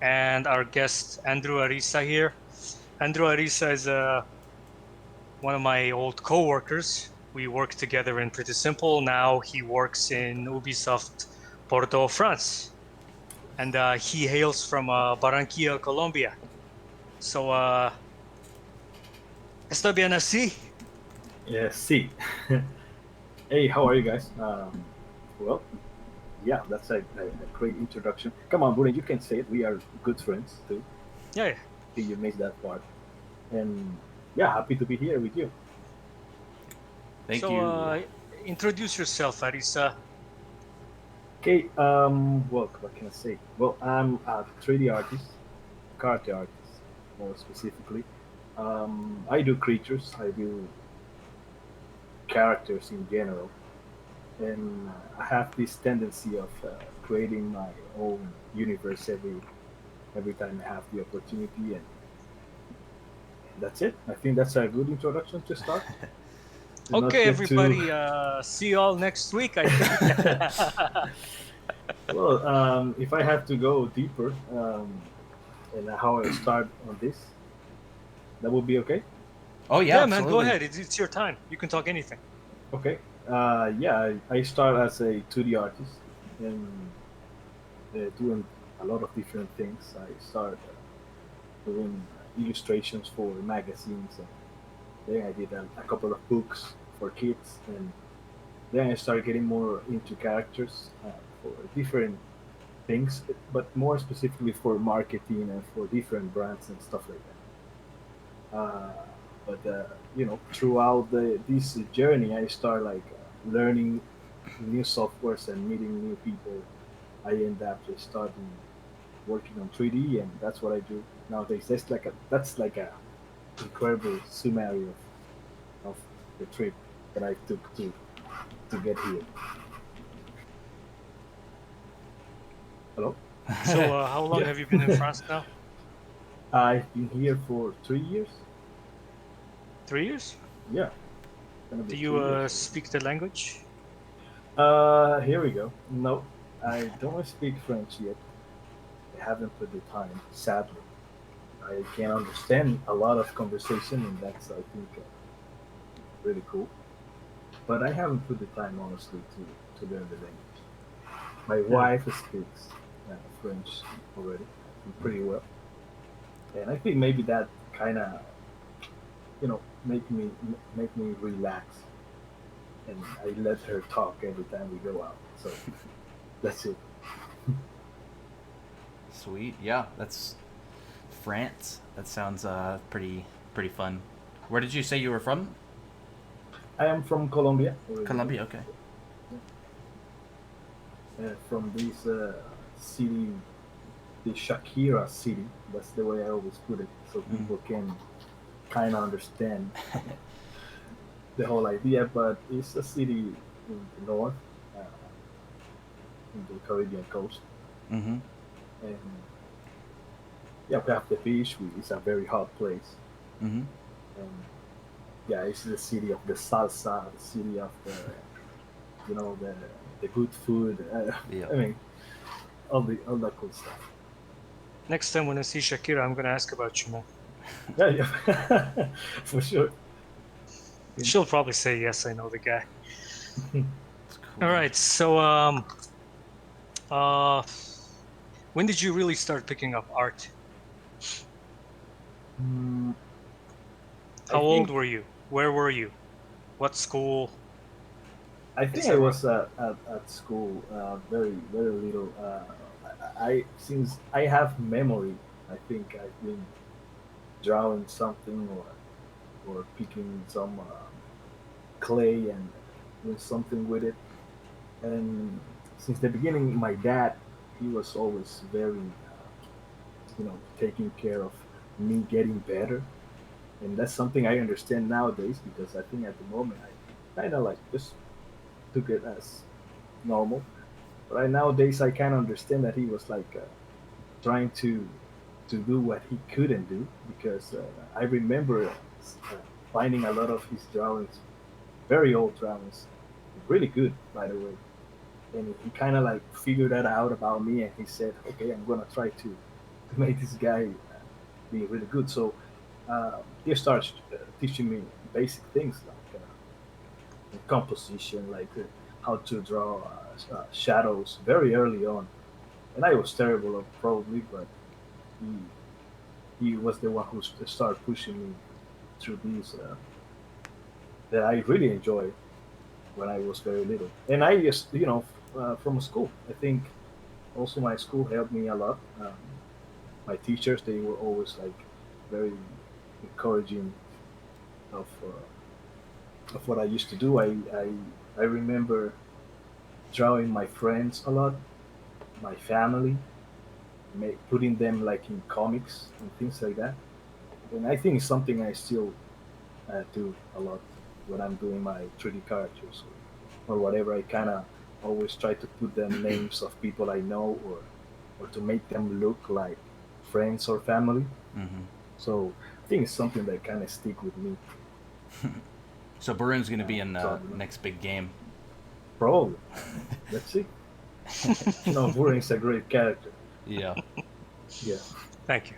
and our guest Andrew Ariza here. Andrew Ariza is one of my old co-workers. We worked together in Pretty Simple. Now he works in Ubisoft Porto, France, and he hails from Barranquilla, Colombia. So, está bien así? Yeah, see. Hey, how are you guys? Well, yeah, that's a great introduction. Come on, Bruno, you can say it. We are good friends too. Yeah. I think you missed that part. And yeah, happy to be here with you. Thank So, you. introduce yourself, Ariza. Okay, well, what can I say? Well, I'm a 3D artist, character artist, more specifically. I do creatures, I do characters in general, and I have this tendency of creating my own universe every time I have the opportunity, and that's it. I think that's a good introduction to start. To not Okay, get too everybody. See you all next week, I think. well. If I have to go deeper and how I start on this, that would be okay. Oh yeah, Yeah, man, go absolutely. ahead. It's your time. You can talk anything. Okay. Yeah, I start as a 2D artist and doing a lot of different things. I start doing illustrations for magazines, and then I did a couple of books for kids, and then I started getting more into characters for different things, but more specifically for marketing and for different brands and stuff like that. But throughout this journey, I start like learning new softwares and meeting new people. I end up just starting working on 3D, and that's what I do nowadays. That's like a incredible summary of the trip that I took to get here. Hello. So, how long Yeah. have you been in France now? I've been here for 3 years. 3 years? Yeah, gonna be Do you 3 years. speak the language? Here we go. No, I don't speak French yet. I haven't put the time, sadly. I can understand a lot of conversation, and that's, I think, really cool. But I haven't put the time, honestly, to learn the language. My Yeah. wife speaks French already, pretty well, and I think maybe that kind of, make me relax, and I let her talk every time we go out. So that's it. Sweet. Yeah, that's France. That sounds pretty fun. Where did you say you were from? I am from Colombia originally, Colombia. Okay. from this city, the Shakira city. That's the way I always put it, so Mm. people can kind of understand the whole idea. But it's a city in the north, uh, in the Caribbean coast, Mm-hmm. and yeah, we have the beach. It's a very hot place, Mm-hmm. and yeah, it's the city of the salsa, the city of the good food. Yeah. I mean, all that cool stuff. Next time when I see Shakira, I'm gonna ask about you, man. Yeah, yeah, for sure. She'll probably say yes. I know the guy. It's All cool. right. So, uh, when did you really start picking up art? Mm, I How old think were you? Where were you? What school, I think I etc.? was at school very very little. Since I have memory, I think I've been drawing something or picking some clay and doing something with it. And since the beginning, my dad, he was always very taking care of me getting better, and that's something I understand nowadays because I think at the moment I kind of like just took it as normal. But nowadays I kind of understand that he was like trying to do what he couldn't do because I remember finding a lot of his drawings, very old drawings, really good by the way. And he kind of like figured that out about me, and he said, "Okay, I'm gonna try to." made this guy be really good. So he started teaching me basic things like composition, like how to draw shadows very early on. And I was terrible at probably, but he he was the one who started pushing me through these that I really enjoyed when I was very little. And I just, from school, I think also my school helped me a lot. My teachers, they were always like very encouraging of what I used to do. I remember drawing my friends a lot, my family, putting them like in comics and things like that. And I think it's something I still do a lot when I'm doing my 3D characters or whatever. I kind of always try to put them names of people I know or to make them look like friends or family. Mm-hmm. So I think it's something that kind of stick with me. So Barun's going to be in So I the don't know. next big game. Probably. Let's see. No, Burin is a great character. Yeah. Yeah. Thank you.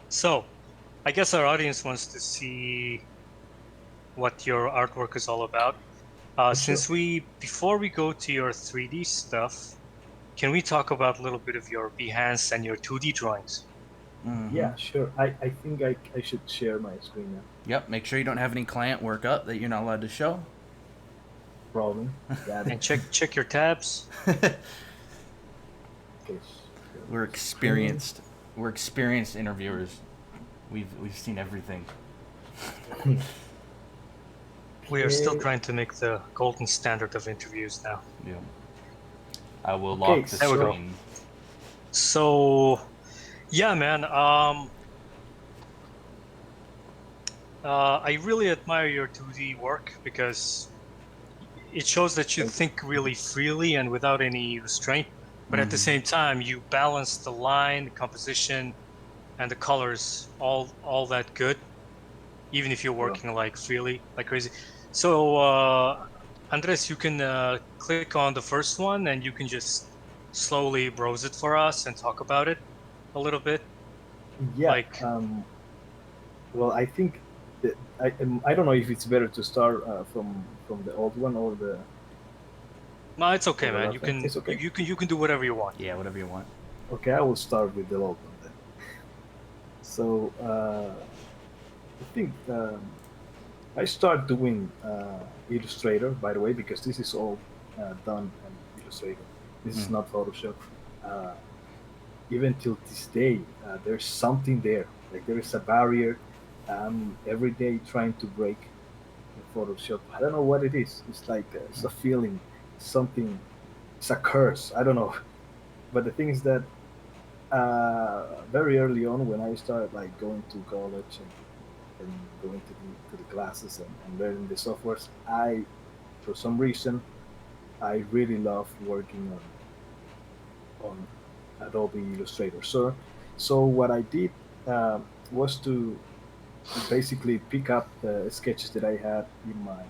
So I guess our audience wants to see what your artwork is all about. Sure. Before we go to your 3D stuff, can we talk about a little bit of your Behance and your 2D drawings? Mm-hmm. Yeah, sure. I think I should share my screen now. Yep. Make sure you don't have any client work up that you're not allowed to show. Problem. Got And it. check your tabs. Okay. We're Screen. experienced. We're experienced interviewers. We've seen everything. We are still Okay. trying to make the golden standard of interviews now. Yeah. I will Okay. lock the There we go. screen. So, yeah, man. I really admire your 2D work because it shows that you Thank think really freely and without any restraint. But at the Mhm. same time, you balance the line, the composition, and the colors all that good, even if you're you. working like freely, like crazy. So, Andres, you can click on the first one and you can just slowly browse it for us and talk about it a little bit. Yeah. Like, Well, I think that I don't know if it's better to start from the old one no, it's or okay, the man. last one. It's okay. You can do whatever you want. Yeah, whatever you want. Okay, I will start with the old one then. So I think I start doing Illustrator, by the way, because this is all done in Illustrator. This is Mm. not Photoshop. Uh, Even till this day, there's something there. Like there is a barrier. Every day trying to break in Photoshop. I don't know what it is. It's like it's a feeling, something. It's a curse. I don't know. But the thing is that very early on, when I started like going to college and going to the classes and learning the softwares, for some reason, I really love working on Adobe Illustrator. So what I did was to basically pick up the sketches that I had in my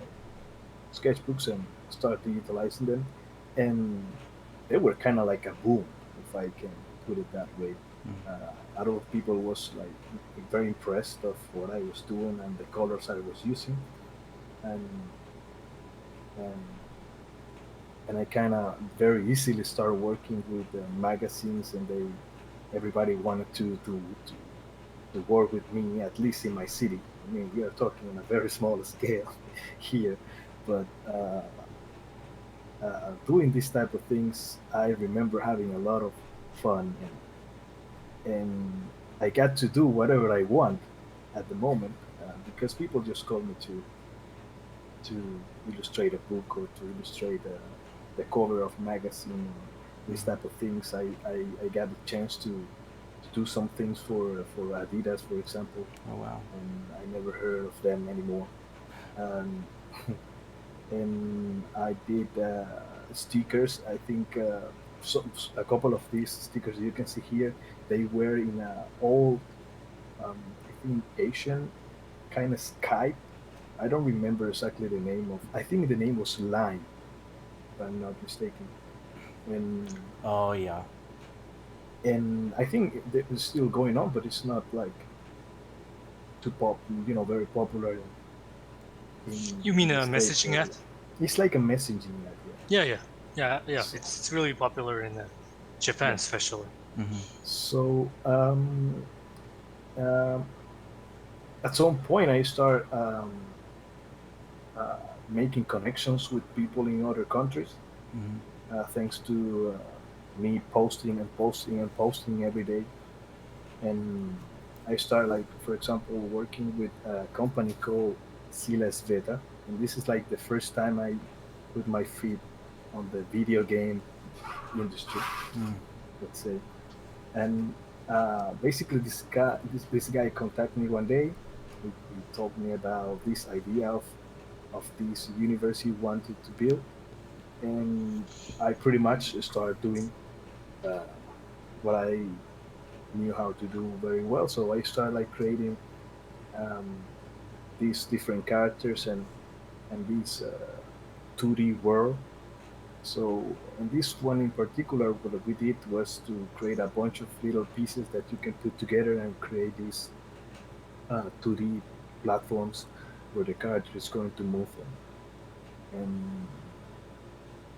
sketchbooks and start digitalizing them, and they were kind of like a boom, if I can put it that way. A lot of people was like very impressed of what I was doing and the colors I was using, and and and I kind of very easily started working with magazines, and everybody wanted to work with me, at least in my city. I mean, we are talking on a very small scale here, but doing this type of things, I remember having a lot of fun, and I got to do whatever I want at the moment because people just call me to illustrate a book or to illustrate the cover of a magazine or these type of things. I got a chance to do some things for Adidas, for example, Oh wow. and I never heard of them anymore. Um, and I did stickers. I think a couple of these stickers you can see here, they were in a old, I think Asian kind of Skype. I don't remember exactly the name of. I think the name was Line, if I'm not mistaken. And Oh yeah. and I think it's still going on, but it's not like very popular You mean in the a states messaging app? area. It's like a messaging app, Yeah, yeah, yeah, yeah. So, It's really popular in Japan, yeah. especially. Mm-hmm. So um, at some point, I start uh, making connections with people in other countries, Mm-hmm. thanks to me posting and posting and posting every day. And I start, like, for example, working with a company called Silas Veta, and this is like the first time I put my feet on the video game industry, Mm. let's say. And basically, this guy contacted me one day. He told me about this idea of this universe he wanted to build, and I pretty much started doing uh, what I knew how to do very well. So I started, like, creating um, these different characters and this 2D world. So in this one in particular, what we did was to create a bunch of little pieces that you can put together and create these 2D platforms where the character is going to move on.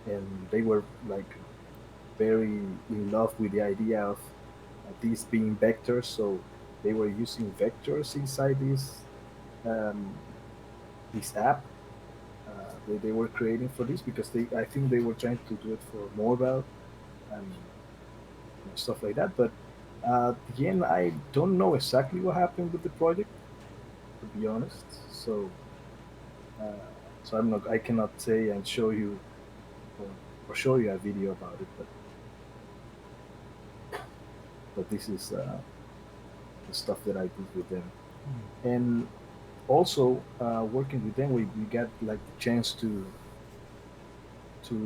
And they were, like, very in love with the idea of these being vectors. So they were using vectors inside um, this app they were creating for this, because I think they were trying to do it for mobile and stuff like that. But at the end, I don't know exactly what happened with the project, to be honest. Uh, so I cannot say and show you or, or show you a video about it. But this is the stuff that I did with them. And also, working with them, we got, like, the chance to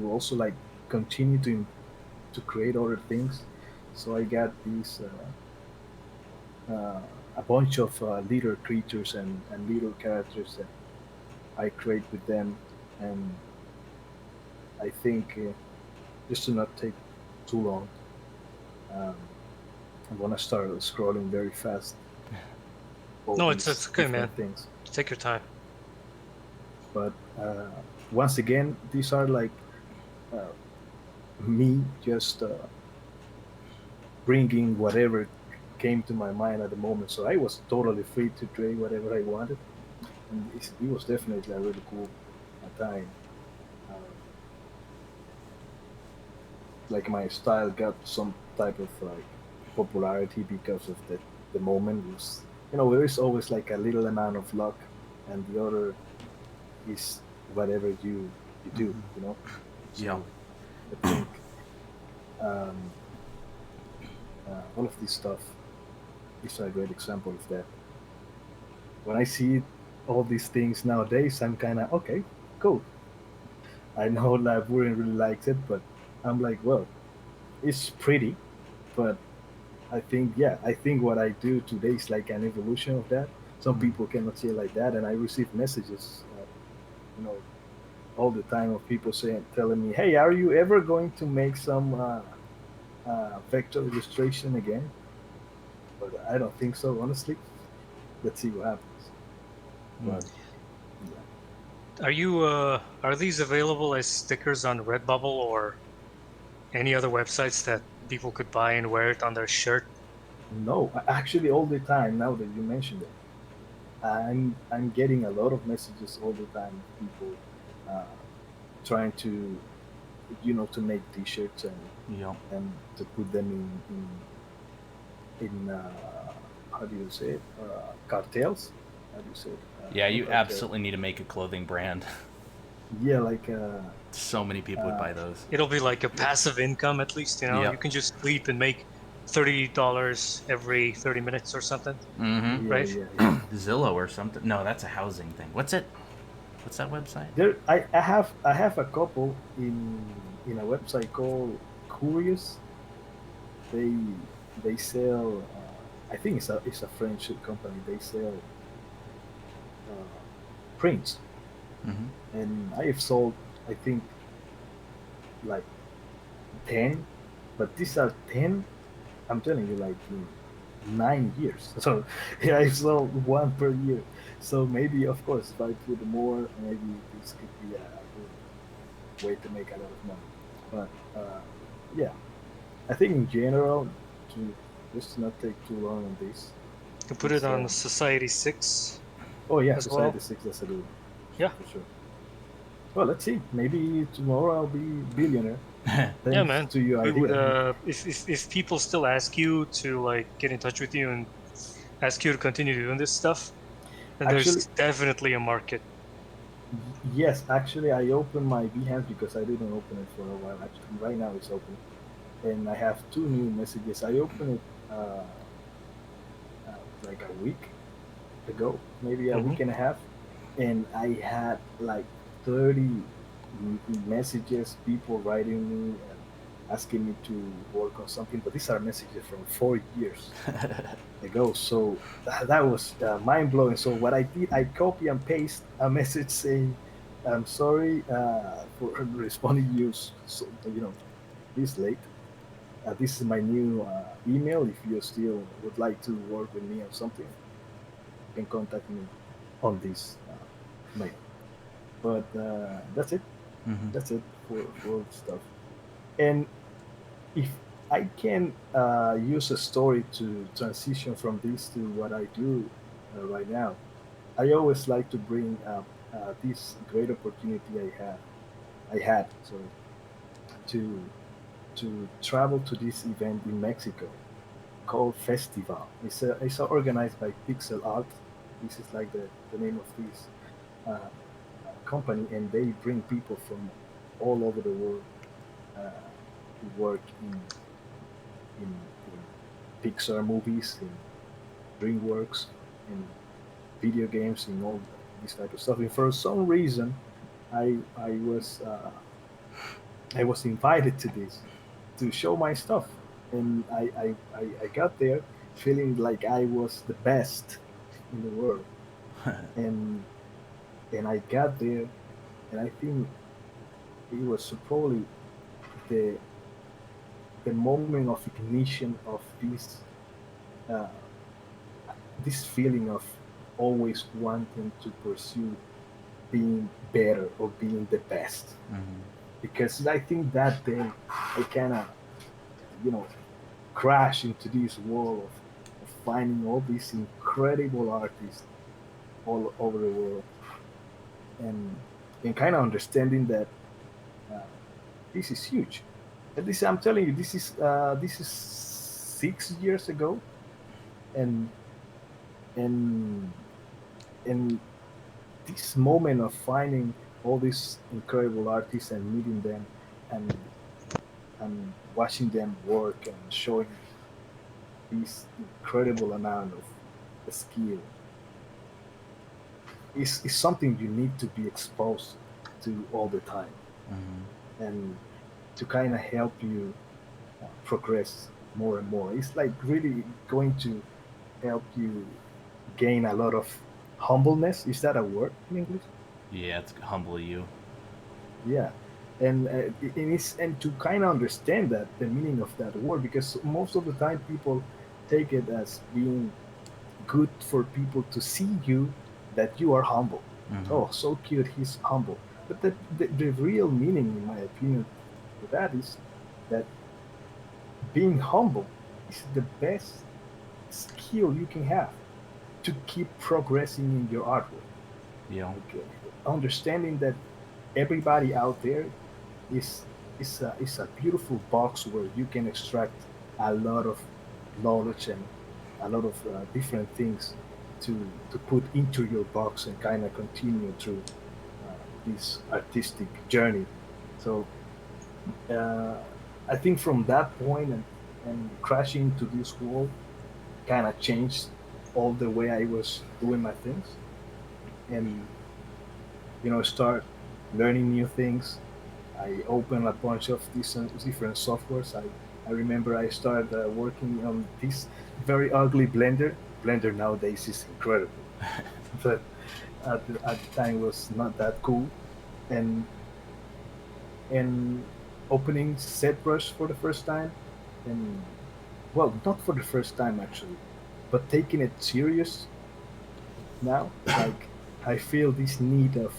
also, like, continue to create other things. So I got these a bunch of little creatures and little characters that I create with them. And I think, just to not take too long, um, I'm gonna start scrolling very fast all No, it's these okay, man. different things. Take your time. But once again, these are, like, uh, me just bringing whatever came to my mind at the moment. So I was totally free to create whatever I wanted, and it was definitely a really cool time. Uh, like, my style got some type of, like, popularity because of the moment. Was, there is always, like, a little amount of luck, and the other is whatever you do. Mm-hmm. So Yeah. I think um, all of this stuff is a great example of that. When I see all these things nowadays, I'm kind of okay, cool. I know that wouldn't really like it, but I'm like, well, it's pretty, but I think what I do today is like an evolution of that. Some Mm. people cannot see it like that, and I receive messages, you know, all the time, of people telling me, "Hey, are you ever going to make some vector illustration again?" But I don't think so, honestly. Let's see what happens. Mm. But yeah. Are these available as stickers on Redbubble or any other websites that people could buy and wear it on their shirt? No, actually, all the time, now that you mentioned it, I'm getting a lot of messages all the time of people uh, trying to make T-shirts Yeah. and to put them in how do you say it, cartels? How do you say it? Yeah, Not you cartel. absolutely need to make a clothing brand. Yeah, like So many people would uh, buy those. It'll be like a passive income at least, you know. You Yep. can just sleep and make $30 every 30 minutes or something, Mm-hmm. yeah, right? yeah, yeah. Zillow or something. No, that's a housing thing. What's it? What's that website? I have a couple in a website called Curious. They sell. I think it's a French company. They sell uh, prints, Mm-hmm. and I have sold, I think, like 10, but these are 10. I'm telling you, like in 9 years. So yeah, I sold one per year. So maybe, of course, if I put more, maybe this could be a good way to make a lot of money. But yeah, I think in general, to just not take too long on this, You can put it it's on Society 6 oh yeah, as well. Society Six. That's a good one Yeah. for sure. Well, let's see. Maybe tomorrow I'll be billionaire Yeah, thanks man. to your We would idea. if people still ask you to like get in touch with you and ask you to continue doing this stuff, then Actually, there's definitely a market. yes. Actually, I opened my Behance because I didn't open it for a while. Actually, right now it's open, and I have two new messages. I opened it like a week ago, maybe a Hmm. week and a half, and I had like 30 messages, people writing me and asking me to work on something. But these are messages from 4 years ago, so that was mind blowing. So what I did, I copy and paste a message saying, "I'm sorry for responding to you, so, this late. This is my new email. If you still would like to work with me on something, you can contact me on this mail." But that's it. Hmm. That's it for stuff. And if I can use a story to transition from this to what I do right now, I always like to bring up this great opportunity I had, sorry, to travel to this event in Mexico called Festival. It's organized by Pixel Art. This is like the name of this company, and they bring people from all over the world to work in Pixar movies, in DreamWorks, in video games, in all this type of stuff. And for some reason, I was invited to this to show my stuff, and I got there feeling like I was the best in the world, and I got there, and I think it was probably the moment of ignition of uh, this feeling of always wanting to pursue being better or being the best. Hmm. Because I think that day I kind of, you know, crash into this wall of finding all these incredible artists all over the world, and kind of understanding that uh, this is huge. And this, I'm telling you, this is 6 years ago, and and and this moment of finding all these incredible artists and meeting them and watching them work and showing this incredible amount of skill is something you need to be exposed to all the time, Hmm. and to kind of help you progress more and more. It's like really going to help you gain a lot of humbleness. Is that a word in English? Yeah, it's humble you. Yeah, and and to kind of understand that the meaning of that word, because most of the time people take it as being good for people to see you that you are humble. Hmm. Oh, so cute, he's humble. But the real meaning, in my opinion, for that is that being humble is the best skill you can have to keep progressing in your artwork. Yeah. Okay, understanding that everybody out there is is a beautiful box where you can extract a lot of knowledge and a lot of different things to put into your box and kind of continue through this artistic journey. So uh, I think from that point and crashing to this wall kind of changed all the way I was doing my things, and start learning new things. I opened a bunch of different softwares. I remember I started working on this very ugly Blender. Blender nowadays is incredible, but at the time was not that cool. And opening ZBrush for the first time, and well, not for the first time actually, but taking it serious now. Like I feel this need of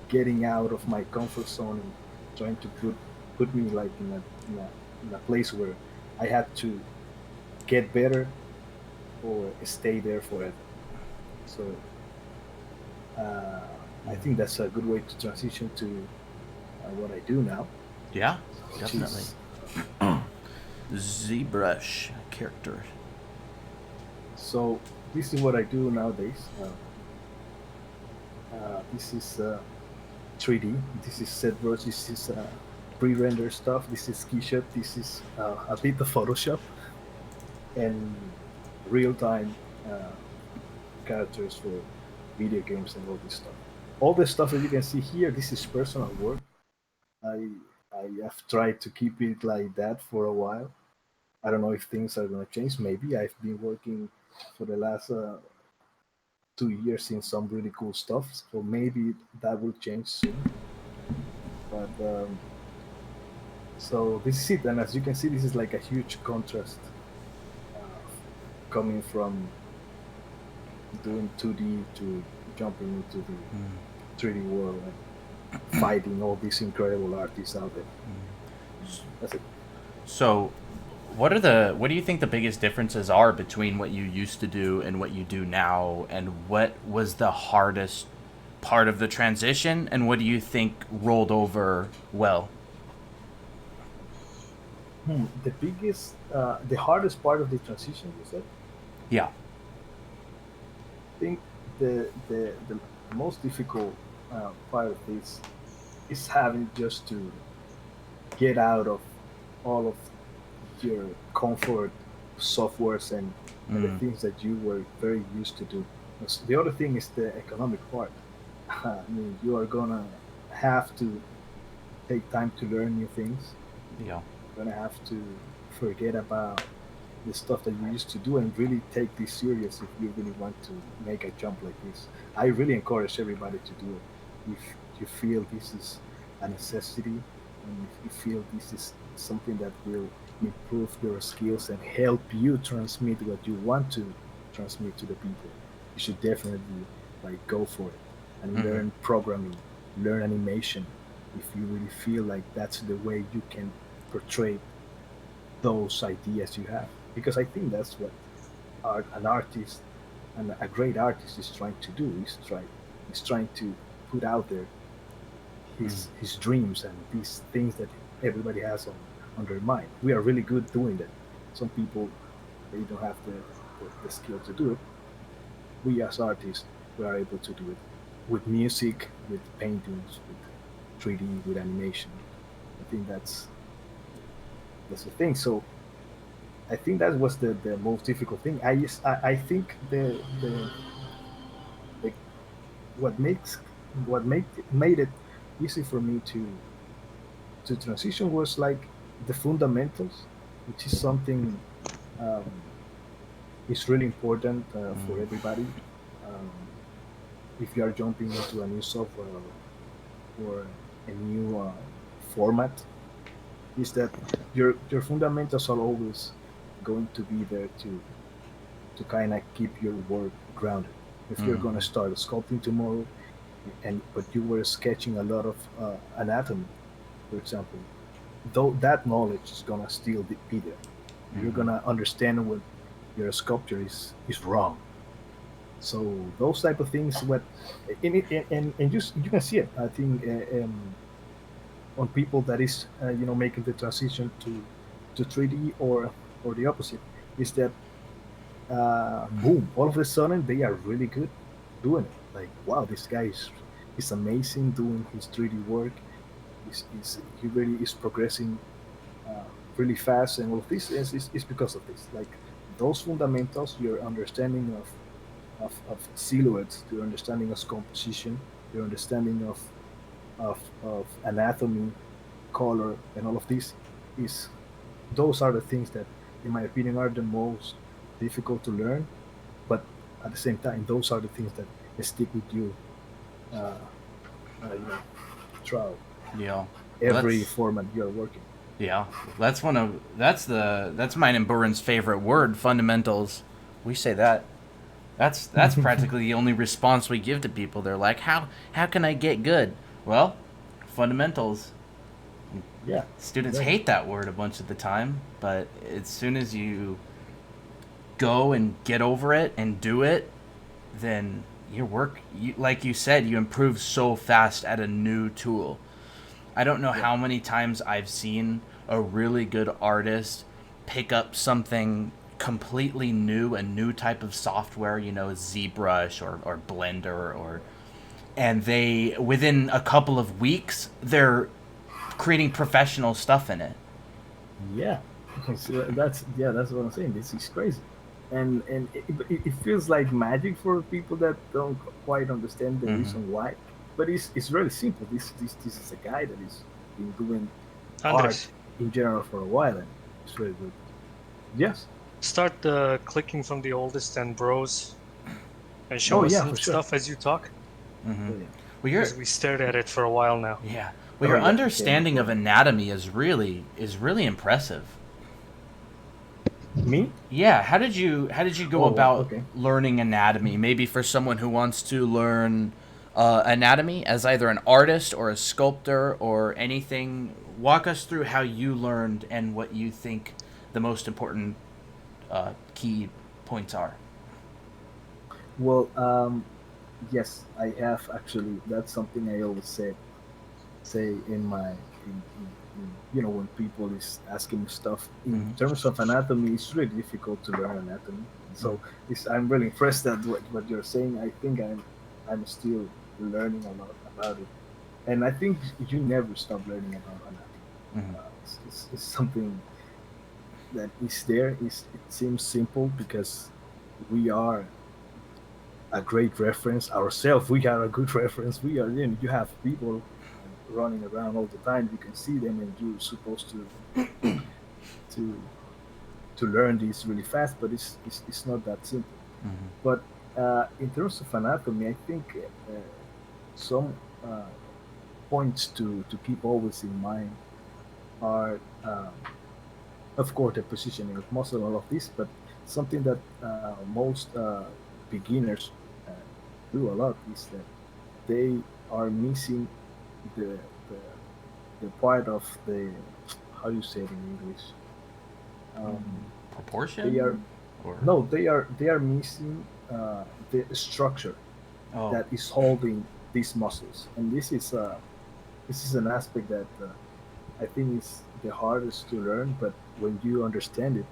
getting out of my comfort zone and trying to put me like in a in a place where I had to get better or stay there forever. So uh, I think that's a good way to transition to what I do now, Yeah, which definitely. is ZBrush character. so this is what I do nowadays. This is 3D. This is ZBrush. This is pre-render stuff. This is SketchUp. This is a bit of Photoshop and real-time uh, characters for video games and all this stuff. All the stuff that you can see here, this is personal work. I I have tried to keep it like that for a while. I don't know if things are going to change. Maybe I've been working for the last 2 years in some really cool stuff, so maybe that will change soon. But so this is it, and as you can see, this is like a huge contrast uh, coming from doing 2D to jumping into the 3D world and fighting all these incredible artists out there. That's it. So, what do you think the biggest differences are between what you used to do and what you do now, and what was the hardest part of the transition, and what do you think rolled over well? The hardest part of the transition, you said? Yeah. I think the most difficult part of this is having just to get out of all of your comfort softwares and the Mm. things that you were very used to do. 'Cause the other thing is the economic part. I mean, you are gonna have to take time to learn new things. Yeah. You're gonna have to forget about the stuff that you used to do and really take this serious if you really want to make a jump like this. I really encourage everybody to do it. If you feel this is a necessity and if you feel this is something that will improve your skills and help you transmit what you want to transmit to the people, you should definitely like go for it and Mm-hmm. learn programming, learn animation if you really feel like that's the way you can portray those ideas you have, because I think that's what an artist and a great artist is trying to do. He's trying to put out there his dreams and these things that everybody has on their mind. We are really good doing that. Some people they don't have the skill to do it. We as artists we are able to do it with music, with paintings, with 3D, with animation. I think that's the thing. So I think that was the most difficult thing. I think the what makes what made it easy for me to transition was like the fundamentals, which is something um, is really important for everybody. Um, if you are jumping into a new software or a new format, is that your fundamentals are always going to be there to kind of keep your work grounded. If you're going to start sculpting tomorrow, and but you were sketching a lot of anatomy, for example, though that knowledge is going to still be there. You're going to understand when your sculpture is wrong. So those type of things, what and you can see it. I think on people that is making the transition to 3D or the opposite is that boom, all of a sudden they are really good doing it. Like, wow, this guy is amazing doing his 3D work. He really is progressing uh, really fast, and all of this is because of this. Like those fundamentals, your understanding of silhouettes, your understanding of composition, your understanding of anatomy, color, and all of this is those are the things that, in my opinion, are the most difficult to learn. But at the same time, those are the things that stick with you, uh, throughout Yeah. Well, every that's format you're working. Yeah, that's mine and Burin's favorite word, fundamentals. We say that. That's practically the only response we give to people. They're like, how can I get good? Well, fundamentals. Yeah, Students exactly. hate that word a bunch of the time, but as soon as you go and get over it and do it, then your work, like you said, you improve so fast at a new tool. I don't know Yeah, how many times I've seen a really good artist pick up something completely new, a new type of software, ZBrush or Blender, and they, within a couple of weeks, they're creating professional stuff in it. yeah. So that's what I'm saying. This is crazy, and it feels like magic for people that don't quite understand the Mm-hmm. reason why. But it's really simple. This is a guy that is been doing art Andres, in general for a while, and it's really good. Yes. start clicking from the oldest and browse and Oh show us yeah, some for sure. stuff as you talk, Mm-hmm. Oh yeah. Well, because we stared at it for a while now. yeah. Well, Oh your yeah. Okay, no understanding of problem. anatomy is really impressive. Me? Yeah, how did you go Oh, about okay. learning anatomy? Maybe for someone who wants to learn anatomy as either an artist or a sculptor or anything, walk us through how you learned and what you think the most important key points are. Well, yes, I have actually. That's something I always say in my when people is asking me stuff in Mm-hmm. terms of anatomy. It's really difficult to learn anatomy. So I'm really impressed at what you're saying. I think I'm still learning a lot about it, and I think you never stop learning about anatomy. Mm-hmm. It's something that is there. It seems simple because we are a great reference ourselves. We are a good reference. We are, you have people running around all the time. You can see them, and you're supposed to to learn this really fast. But it's not that simple. Mm-hmm. But in terms of anatomy, I think some points to keep always in mind are, of course, the positioning of muscle, all of this, but something that most beginners uh, do a lot is that they are missing the the, the part of the, how you say it in English. Um, they are Proportion or no, they are missing the structure oh. that is holding these muscles, and this is an aspect that I think is the hardest to learn. But when you understand it,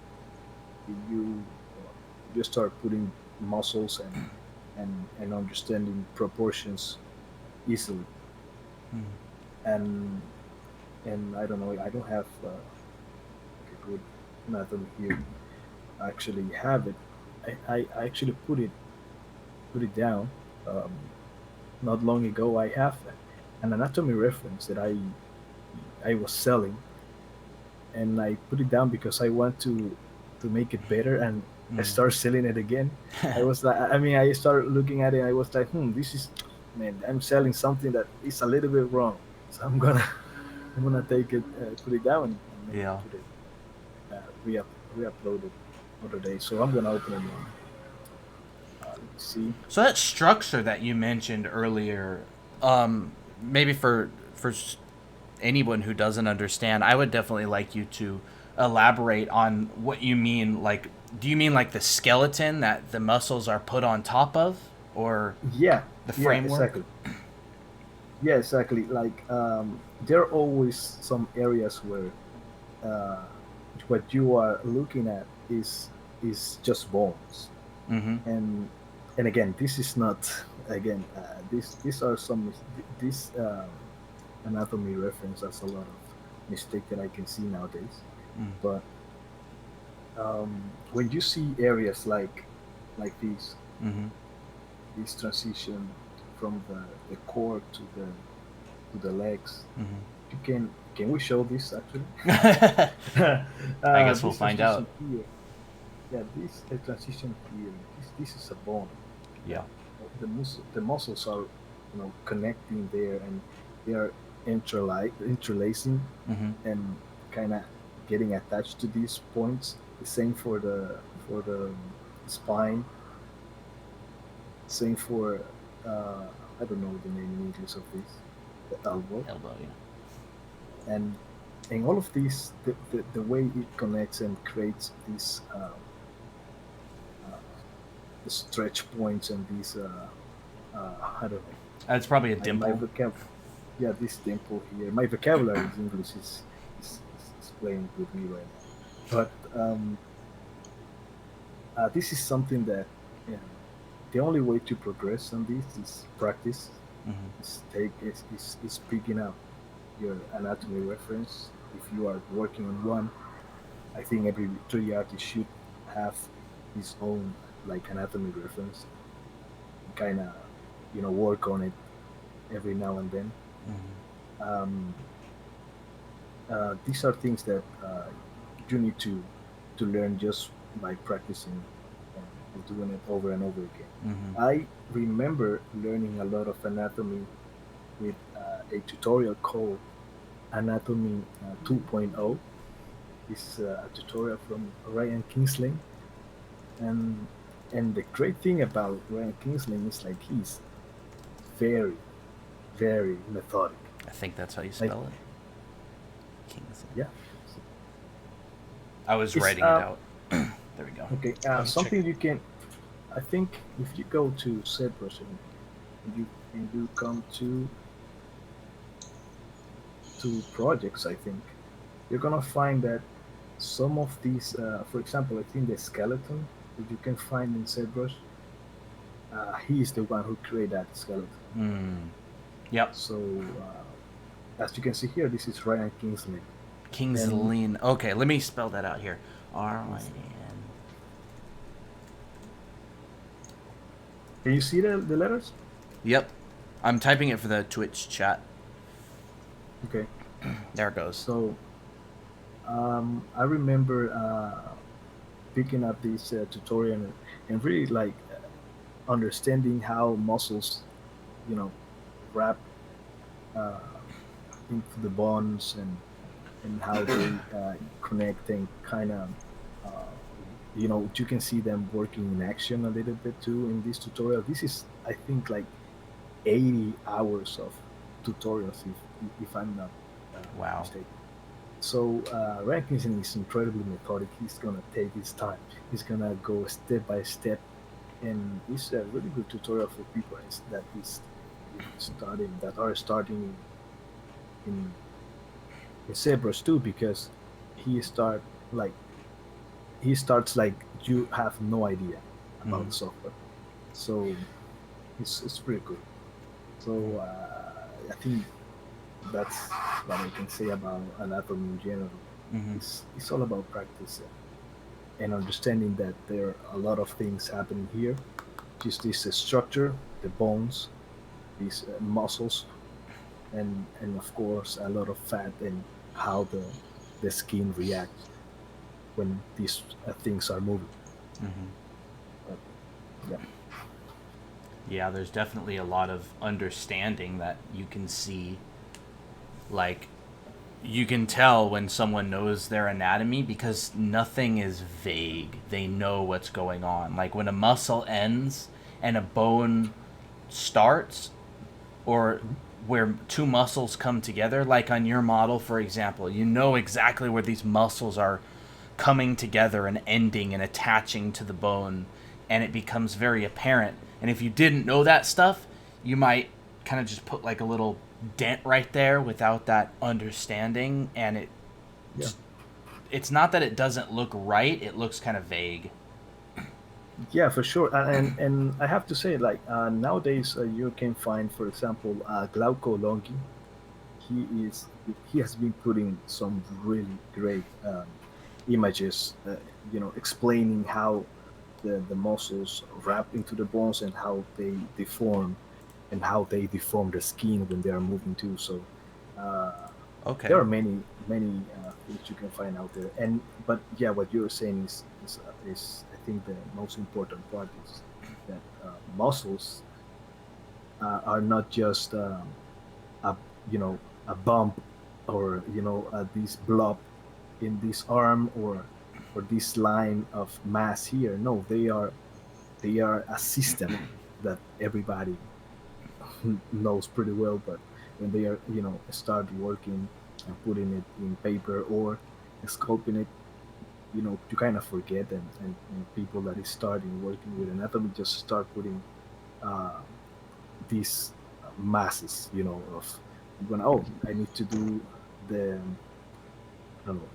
you you start putting muscles and understanding proportions easily. Mm-hmm. and and I don't know. I don't have like a good method here. I actually have it. I actually put it down. Um, Not long ago, I have an anatomy reference that I was selling, and I put it down because I want to make it better, and I start selling it again. I was like, I mean, I started looking at it, and I was like, this is, man, I'm selling something that is a little bit wrong. So I'm gonna take it, put it down, and maybe Yeah. put it, re re-upload it other day. So I'm gonna open it now. Let me see. So that structure that you mentioned earlier, maybe for anyone who doesn't understand, I would definitely like you to elaborate on what you mean. Like, do you mean like the skeleton that the muscles are put on top of, or Yeah, the yeah, framework? exactly. Yeah, exactly. Like, there are always some areas where uh, what you are looking at is just bones, Mm-hmm. and again, this is not, again, these are some this anatomy reference has a lot of mistake that I can see nowadays. But when you see areas like Mm-hmm. this transition from the core to the legs, Mm-hmm. you can we show this actually? I guess we'll This find transition out. here, yeah, this transition here, this is a bone Yeah. that the muscles are, connecting there, and they are interlacing, Mm-hmm. and kind of getting attached to these points. The same for the spine. Same for I don't know the name in English of this, the elbow, Elbow, yeah. and all of these, the way it connects and creates these the stretch points and these I don't know. That's probably a My dimple. yeah, this dimple here. My vocabulary in English is playing with me right now. But this is something that yeah, the only way to progress on this is practice. Hmm. Is picking up your anatomy reference. If you are working on one, I think every 3D artist should have his own like anatomy reference. Kind of, work on it every now and then. Hmm. Um, these are things that you need to learn just by practicing and doing it over and over again. Hmm. I remember learning a lot of anatomy with a tutorial called Anatomy 2.0. It's a tutorial from Ryan Kingsling, and the great thing about Ryan Kingsling is like he's very, very methodic. I think that's how you Like, spell it. Kings. yeah, I was it's writing it out. There we go. okay. Let me check. Something you can, I think, if you go to ZBrush and you come to projects, I think you're gonna find that some of these, for example, I think the skeleton that you can find in ZBrush, he is the one who created that skeleton. Mm. Yep. So, as you can see here, this is Ryan Kingsley. King's And Lean. Okay, let me spell that out here. R-Y-N. can you see the letters? Yep. I'm typing it for the Twitch chat. Okay. There it goes. So, I remember picking up this tutorial and really like understanding how muscles, you know, wrap uh, into the bones and how they connect and kind of, uh, you can see them working in action a little bit too in this tutorial. This is, I think, like 80 hours of tutorials, if I'm not Wow. mistaken. So Rankinson is incredibly methodic. He's gonna take his time. He's gonna go step by step, and it's a really good tutorial for people that is starting in ZBrush too, because he start like he starts like you have no idea about Mhm. the software. So it's pretty good. So I think that's what I can say about anatomy in general. Mhm. It's all about practice and understanding that there are a lot of things happening here. Just this structure, the bones, these muscles, and of course a lot of fat and how the skin reacts when these things are moving. Mhm. But, yeah, Yeah, there's definitely a lot of understanding that you can see. Like, you can tell when someone knows their anatomy because nothing is vague. They know what's going on. Like, when a muscle ends and a bone starts, or where two muscles come together, like on your model, for example, you know exactly where these muscles are coming together and ending and attaching to the bone, and it becomes very apparent. And if you didn't know that stuff, you might kind of just put like a little dent right there without that understanding, and yeah, it's not that it doesn't look right, it looks kind of vague. yeah, for sure. And I have to say, like nowadays, you can find, for example, Glauco Longi. He has been putting some really great images, explaining how the muscles wrap into the bones and how they deform and how they deform the skin when they are moving too. So uh, there Okay. are many things you can find out there. And but yeah, what you're saying is I think the most important part is that muscles are not just a a bump or this blob. in this arm or this line of mass here. No, they are a system that everybody knows pretty well. But when they are, start working and putting it in paper or sculpting it, you kind of forget, and people that is starting working with anatomy just start putting uh, these masses, of when, oh, I need to do the, I don't know,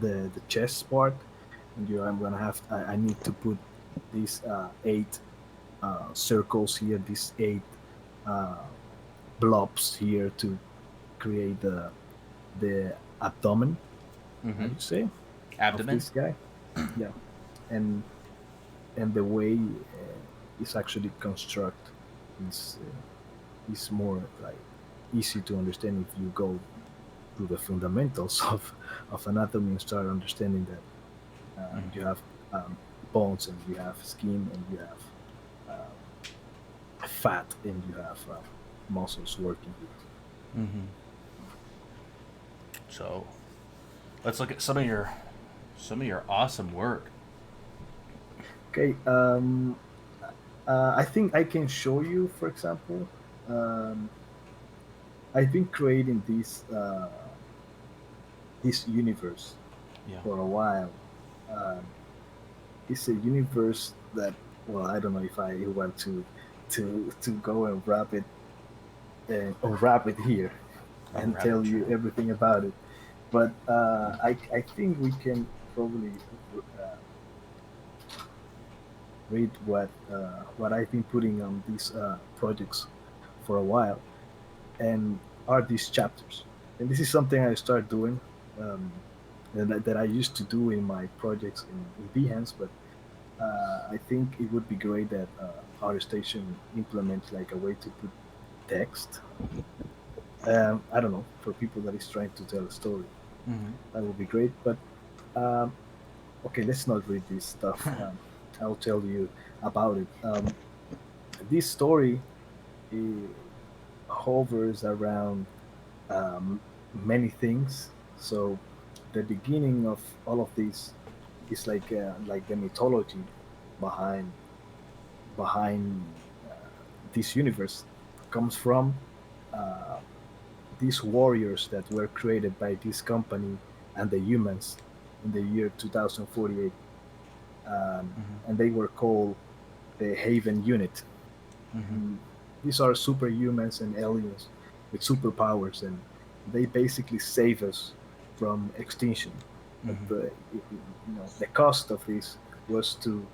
the chest part, and I'm gonna have, I need to put these eight circles here, these eight uh, blobs here to create the abdomen. How Mm-hmm. do you say, of Abdomen. this guy? Yeah, and the way it's actually construct is more like easy to understand if you go through the fundamentals of anatomy and start understanding that you Mm-hmm. have bones, and you have skin, and you have fat, and you have muscles working here. Mm-hmm. So let's look at some of your awesome work. Okay, I think I can show you, for example. um, I've been creating this universe Yeah. for a while. um, it's a universe that, well, I don't know if I want to go and wrap it and unwrap it here and Unwrap tell it, you sure. everything about it. But I think we can probably uh, read what I've been putting on these projects for a while, and are these chapters. And this is something I started doing, and that I used to do in my projects in Behance. But I think it would be great that ArtStation implements like a way to put text. I don't know, for people that is trying to tell a story, Mm-hmm. that would be great. But um, okay, let's not read this stuff. I'll tell you about it. This story uh, hovers around many things. So the beginning of all of this is like the mythology behind behind uh, this universe comes from uh, these warriors that were created by this company and the humans in the year 2048, and Mm-hmm. they were called the Haven Unit. Mm-hmm. And these are superhumans and aliens with superpowers, and they basically save us from extinction. But Mm-hmm. the cost of this was to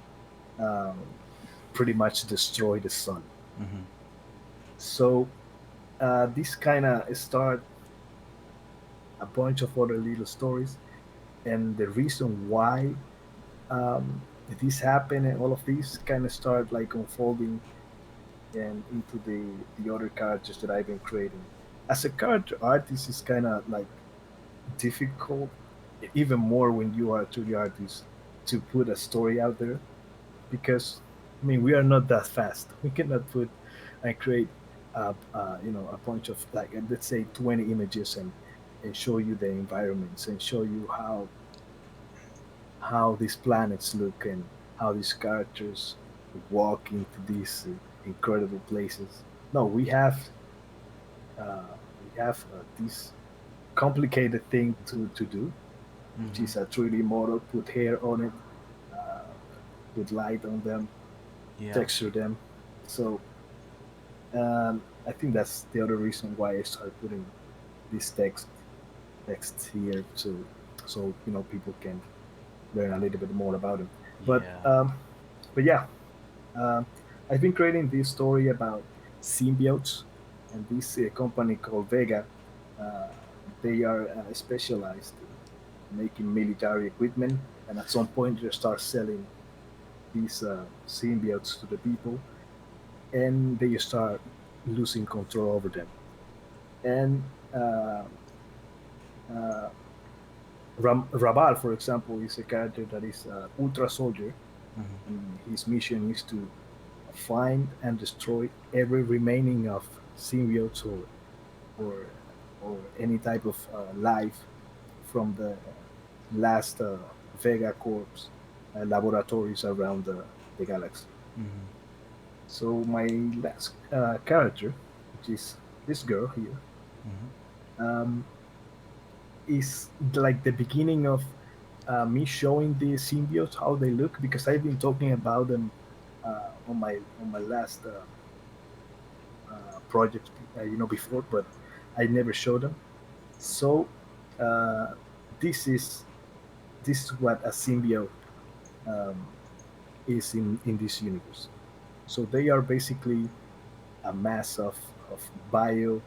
um, pretty much destroy the sun. Mm-hmm. So this kind of start a bunch of other little stories, and the reason why um, this happened and all of these kind of start like unfolding and into the other characters that I've been creating. As a character artist, it's kind of like difficult, even more when you are a 2D artist, to put a story out there, because I mean we are not that fast. We cannot put and create a bunch of like, let's say 20 images, and show you the environments and show you how these planets look and how these characters walk into these incredible places. No, uh, we have this complicated thing to do, which Mm-hmm. is a 3D model, put hair on it, uh, put light on them, Yeah. texture them. So I think that's the other reason why I started putting this text here, so people can learn a little bit more about it. But Yeah. yeah, um, I've been creating this story about symbiotes, and this company called Vega. Uh, they are specialized in making military equipment, and at some point they start selling these symbiotes to the people, and they start losing control over them. And uh, Rabal, for example, is a character that is ultra soldier, Mm-hmm. and his mission is to find and destroy every remaining of symbiotes or or any type of life from the last Vega Corps laboratories around the galaxy. Mm-hmm. So my last character, which is this girl here, Mm-hmm. um, is like the beginning of me showing the symbiotes how they look, because I've been talking about them on my last project, before, but I never showed them. So uh, this is this is what a symbiote um, is in this universe. So they are basically a mass of bio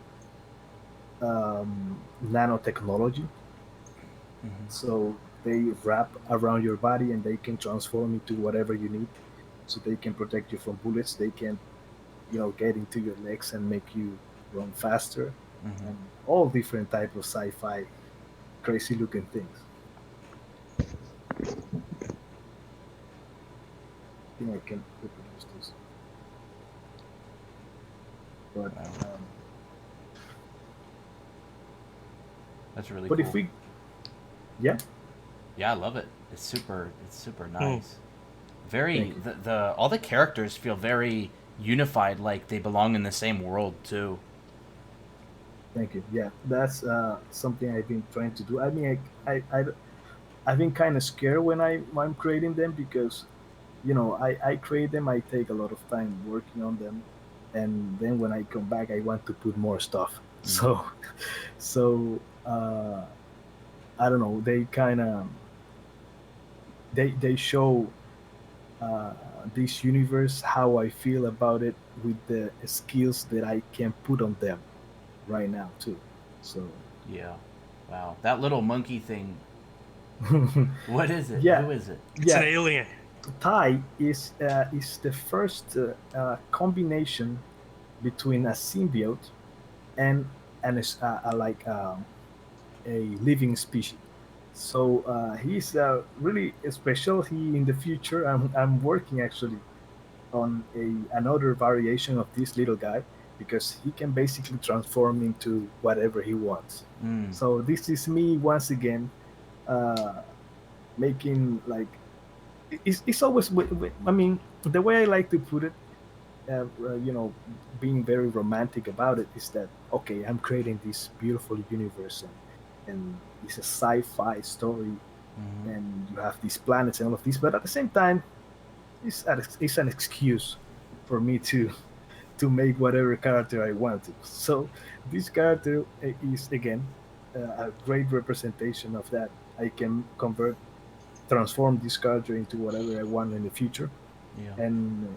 nanotechnology. Mm-hmm. So they wrap around your body and they can transform into whatever you need. So they can protect you from bullets. They can, get into your legs and make you run faster, Mm-hmm. and all different type of sci-fi, crazy looking things. I think I can reproduce this, but Wow, um, that's really but if cool. we, yeah, Yeah, I love it. It's super Hmm. nice. Very thank you. the all the characters feel very unified, like they belong in the same world too. Thank you. Yeah, that's something I've been trying to do. I mean, I've been kind of scared when I'm creating them, because I create them. I take a lot of time working on them, and then when I come back, I want to put more stuff. Mm-hmm. So I don't know. They show uh, this universe how I feel about it with the skills that I can put on them right now too. So Yeah. Wow. That little monkey thing. What is it? yeah, Who is it? It's an yeah. alien. Thai is the first combination between a symbiote and like a living species. So he's really special. He in the future, I'm working actually on another variation of this little guy, because he can basically transform into whatever he wants. Mm. So this is me once again uh, making like it's always I mean, the way I like to put it, you know, being very romantic about it, is that okay, I'm creating this beautiful universe, and it's a sci-fi story, Mm-hmm. and you have these planets and all of this, but at the same time, it's an excuse for me to make whatever character I want to. So this character is again a great representation of that. I can transform this character into whatever I want in the future, Yeah. and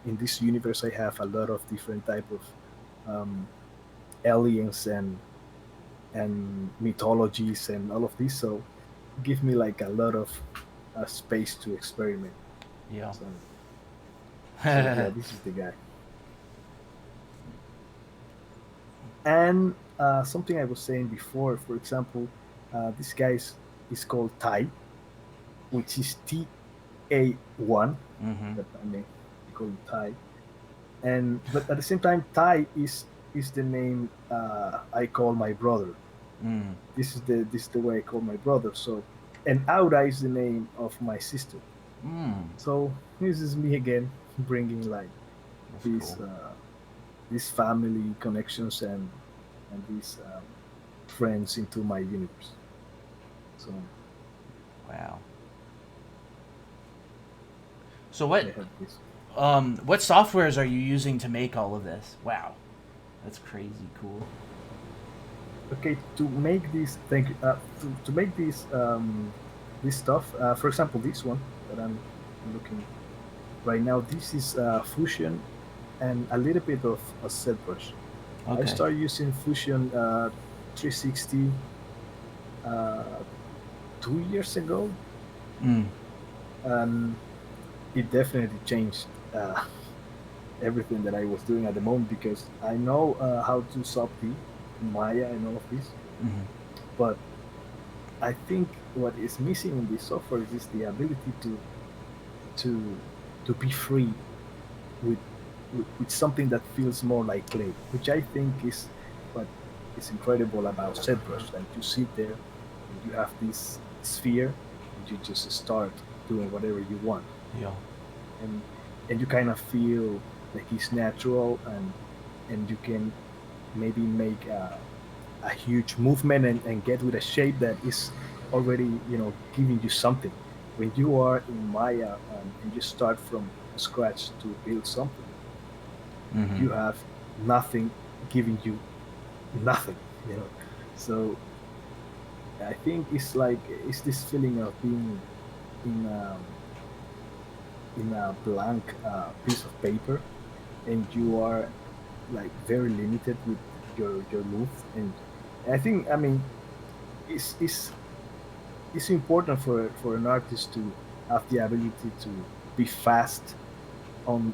in this universe I have a lot of different type of um, aliens and mythologies and all of this. So give me like a lot of space to experiment. Yeah. So so yeah, this is the guy. And something I was saying before, for example, this guy is called Tai, which is TA1. Mm-hmm. But I mean, we call him Tai. And but at the same time, Tai is the name I call my brother. Mm. This is the way I call my brother. So, and Aura is the name of my sister. Mm. So this is me again, bringing like That's these cool. these family connections and these friends into my universe. So Wow. So I have this. what softwares are you using to make all of this? Wow. That's crazy cool. Okay, to make this thank you, to make this stuff. For example, this one that I'm looking right now. This is Fusion and a little bit of a ZBrush. I Okay. started using Fusion 360 uh, 2 years ago, Mm. and it definitely changed everything that I was doing at the moment, because I know how to sub D, Maya, and all of this. Mm-hmm. But I think what is missing in this software is the ability to to be free with, with something that feels more like clay, which I think is what is incredible about ZBrush. Like you sit there You have this sphere, and you just start doing whatever you want, Yeah. and you kind of feel like it's natural, and you can maybe make a huge movement, and get with a shape that is already giving you something. When you are in Maya, and you start from scratch to build something, Mm-hmm. you have nothing giving you nothing, you know. So I think it's this feeling of being in a blank piece of paper, and you are like very limited with your move. And I think, I mean, it's important for an artist to have the ability to be fast on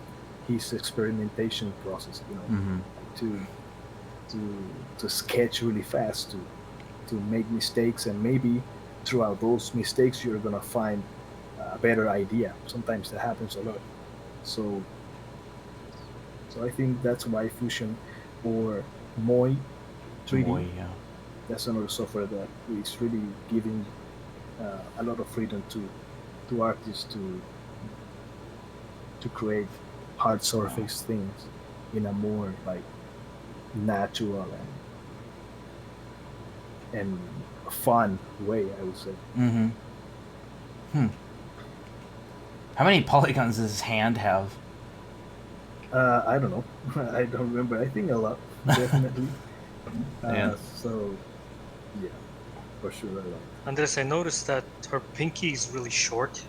his experimentation process, Mm-hmm. to to sketch really fast, to make mistakes, and maybe throughout those mistakes you're gonna find a better idea. Sometimes that happens a lot. So I think that's why Fusion or Moi 3D, Boy, yeah. that's another software that is really giving a lot of freedom to artists to create hard Wow. surface things in a more like natural and fun way, I would say. Mm-hmm. Hmm. How many polygons does his hand have? I don't know. I don't remember. I think a lot, definitely. Man. So yeah, for sure a lot. Andres, I noticed that her pinky is really short,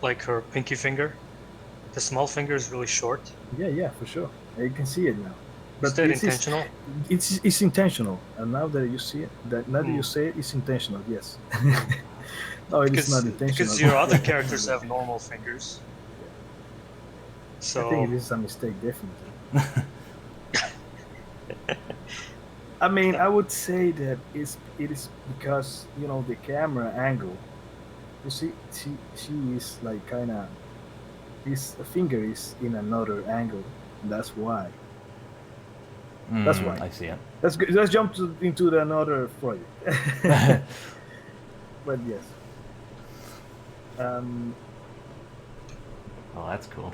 like her pinky finger. The small finger is really short. Yeah, for sure. I can see it now. Is But that this is intentional? it's intentional. And now that you see it, that now that you Hmm. say it, it's intentional. Yes. Hmm. No, it is not Because intentional. your other characters have normal fingers. I think So it is a mistake, definitely. I mean, I would say that it is because the camera angle. You see, she is like kind of, his finger is in another angle. And that's why. That's why. I see it. Let's jump into another project. But yes, um, Oh, that's cool.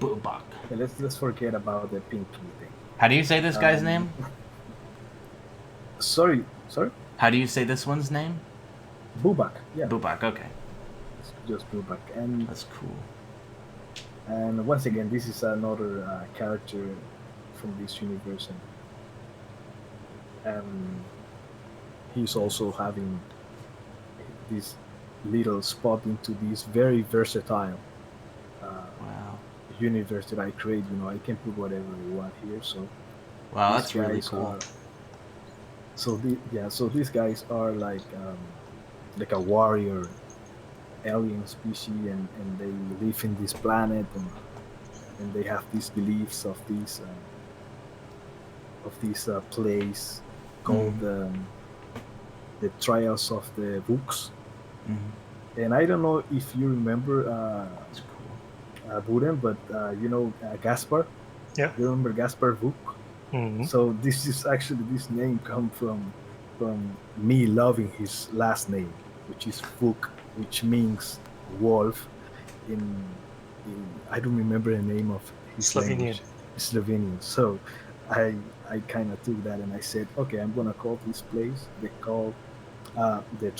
Boobak. yeah, let's forget about the pinky thing. How do you say this guy's Um, name? sorry, How do you say this one's name? Bubak. Yeah, Boobak. Okay. it's just Bubak. And That's cool. once again, this is another character from this universe, and he's also having this little spot into this very versatile Wow. universe that I create. I can put whatever I want here. So Wow, these that's really guys cool. are so these guys are like a warrior alien species, and they live in this planet, and they have these beliefs of this place called Mm-hmm. the Trials of the Books. Mm-hmm. And I don't know if you remember That's cool. Buren, but Gaspar. yeah. You remember Gaspar Vuk? Hmm. So this name come from me loving his last name, which is Vuk, which means wolf in I don't remember the name of his Slovenian. language, Slovenian. So I kind of took that, and I said, okay, I'm gonna call this place the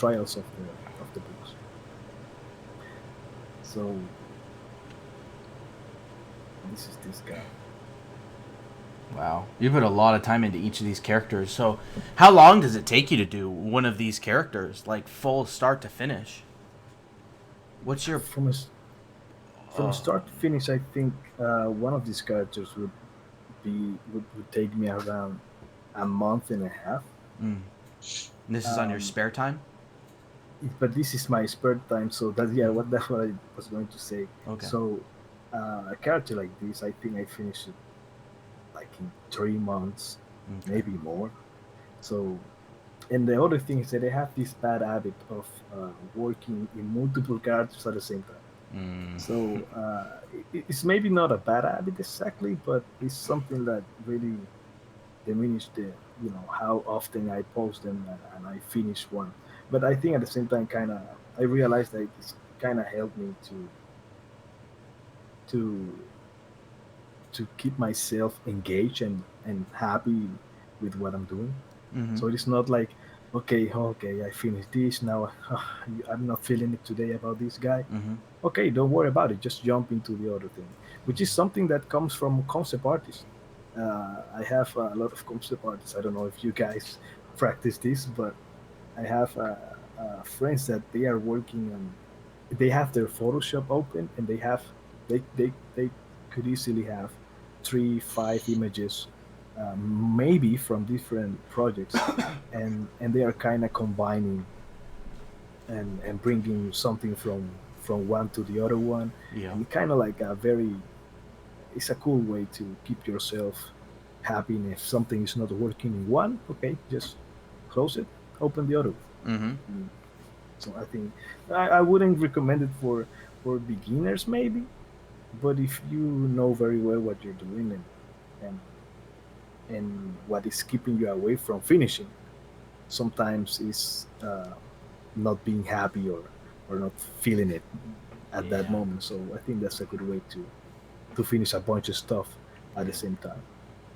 Trials of the Books. So this is this guy. Wow. You put a lot of time into each of these characters. So, how long does it take you to do one of these characters, like full start to finish? What's your. From start to finish, I think one of these characters would take me around a month and a half. Mm. This is on your Um, spare time? but this is my spare time, so that's what I was going to say. Okay. So a character like this, I think I finished it like in 3 months, Okay. maybe more. So, and the other thing is that they have this bad habit of working in multiple characters at the same time. Mm. So it's maybe not a bad habit exactly, but it's something that really diminished how often I post them and I finish one. But I think at the same time, kind of, I realized that it's kind of helped me to to keep myself engaged and happy with what I'm doing. Mm-hmm. So it's not like, okay, I finished this now. I'm not feeling it today about this guy. Mm-hmm. Okay, don't worry about it. Just jump into the other thing, which is something that comes from concept artists. I have a lot of concept artists. I don't know if you guys practice this, but I have friends that they are working on. They have their Photoshop open, and they could easily have 3, 5 images, maybe from different projects, and they are kind of combining and bringing something from one to the other one, Yeah. and kind of like a very, it's a cool way to keep yourself happy. And if something is not working in one, okay, just close it, open the other. Mm-hmm. Mm. So I think I wouldn't recommend it for beginners maybe, but if you know very well what you're doing and and what is keeping you away from finishing, sometimes is not being happy or not feeling it at that Yeah. moment. So I think that's a good way to finish a bunch of stuff at the same time.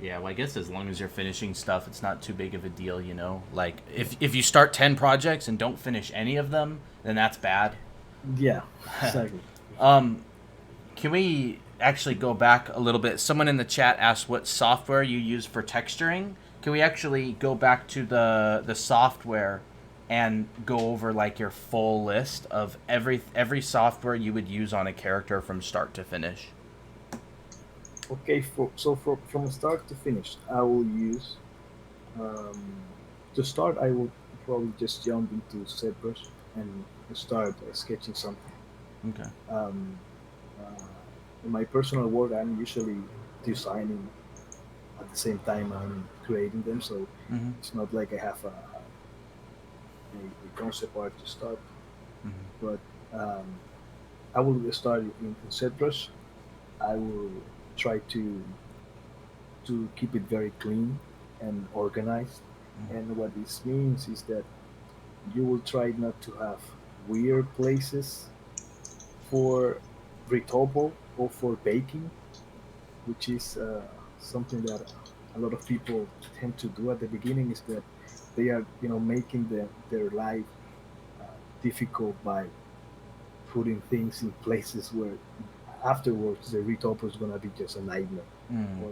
Yeah, well, I guess as long as you're finishing stuff, it's not too big of a deal, you know? Like, if you start 10 projects and don't finish any of them, then that's bad. Yeah, exactly. Um, can we actually go back a little bit? Someone in the chat asked what software you use for texturing. Can we actually go back to the software and go over like your full list of every software you would use on a character from start to finish? Okay, from start to finish, I will use, um, to start. I will probably just jump into ZBrush and start sketching something. Okay. Um, uh, in my personal work, I'm usually designing at the same time I'm creating them, so Mm-hmm. it's not like I have a concept art to start. Mm-hmm. But I will start in ZBrush. I will try to keep it very clean and organized. And what this means is that you will try not to have weird places for retopo or for baking, which is something that a lot of people tend to do at the beginning. Is that they are making their life uh, difficult by putting things in places where afterwards the retopo is going to be just a nightmare, Mm.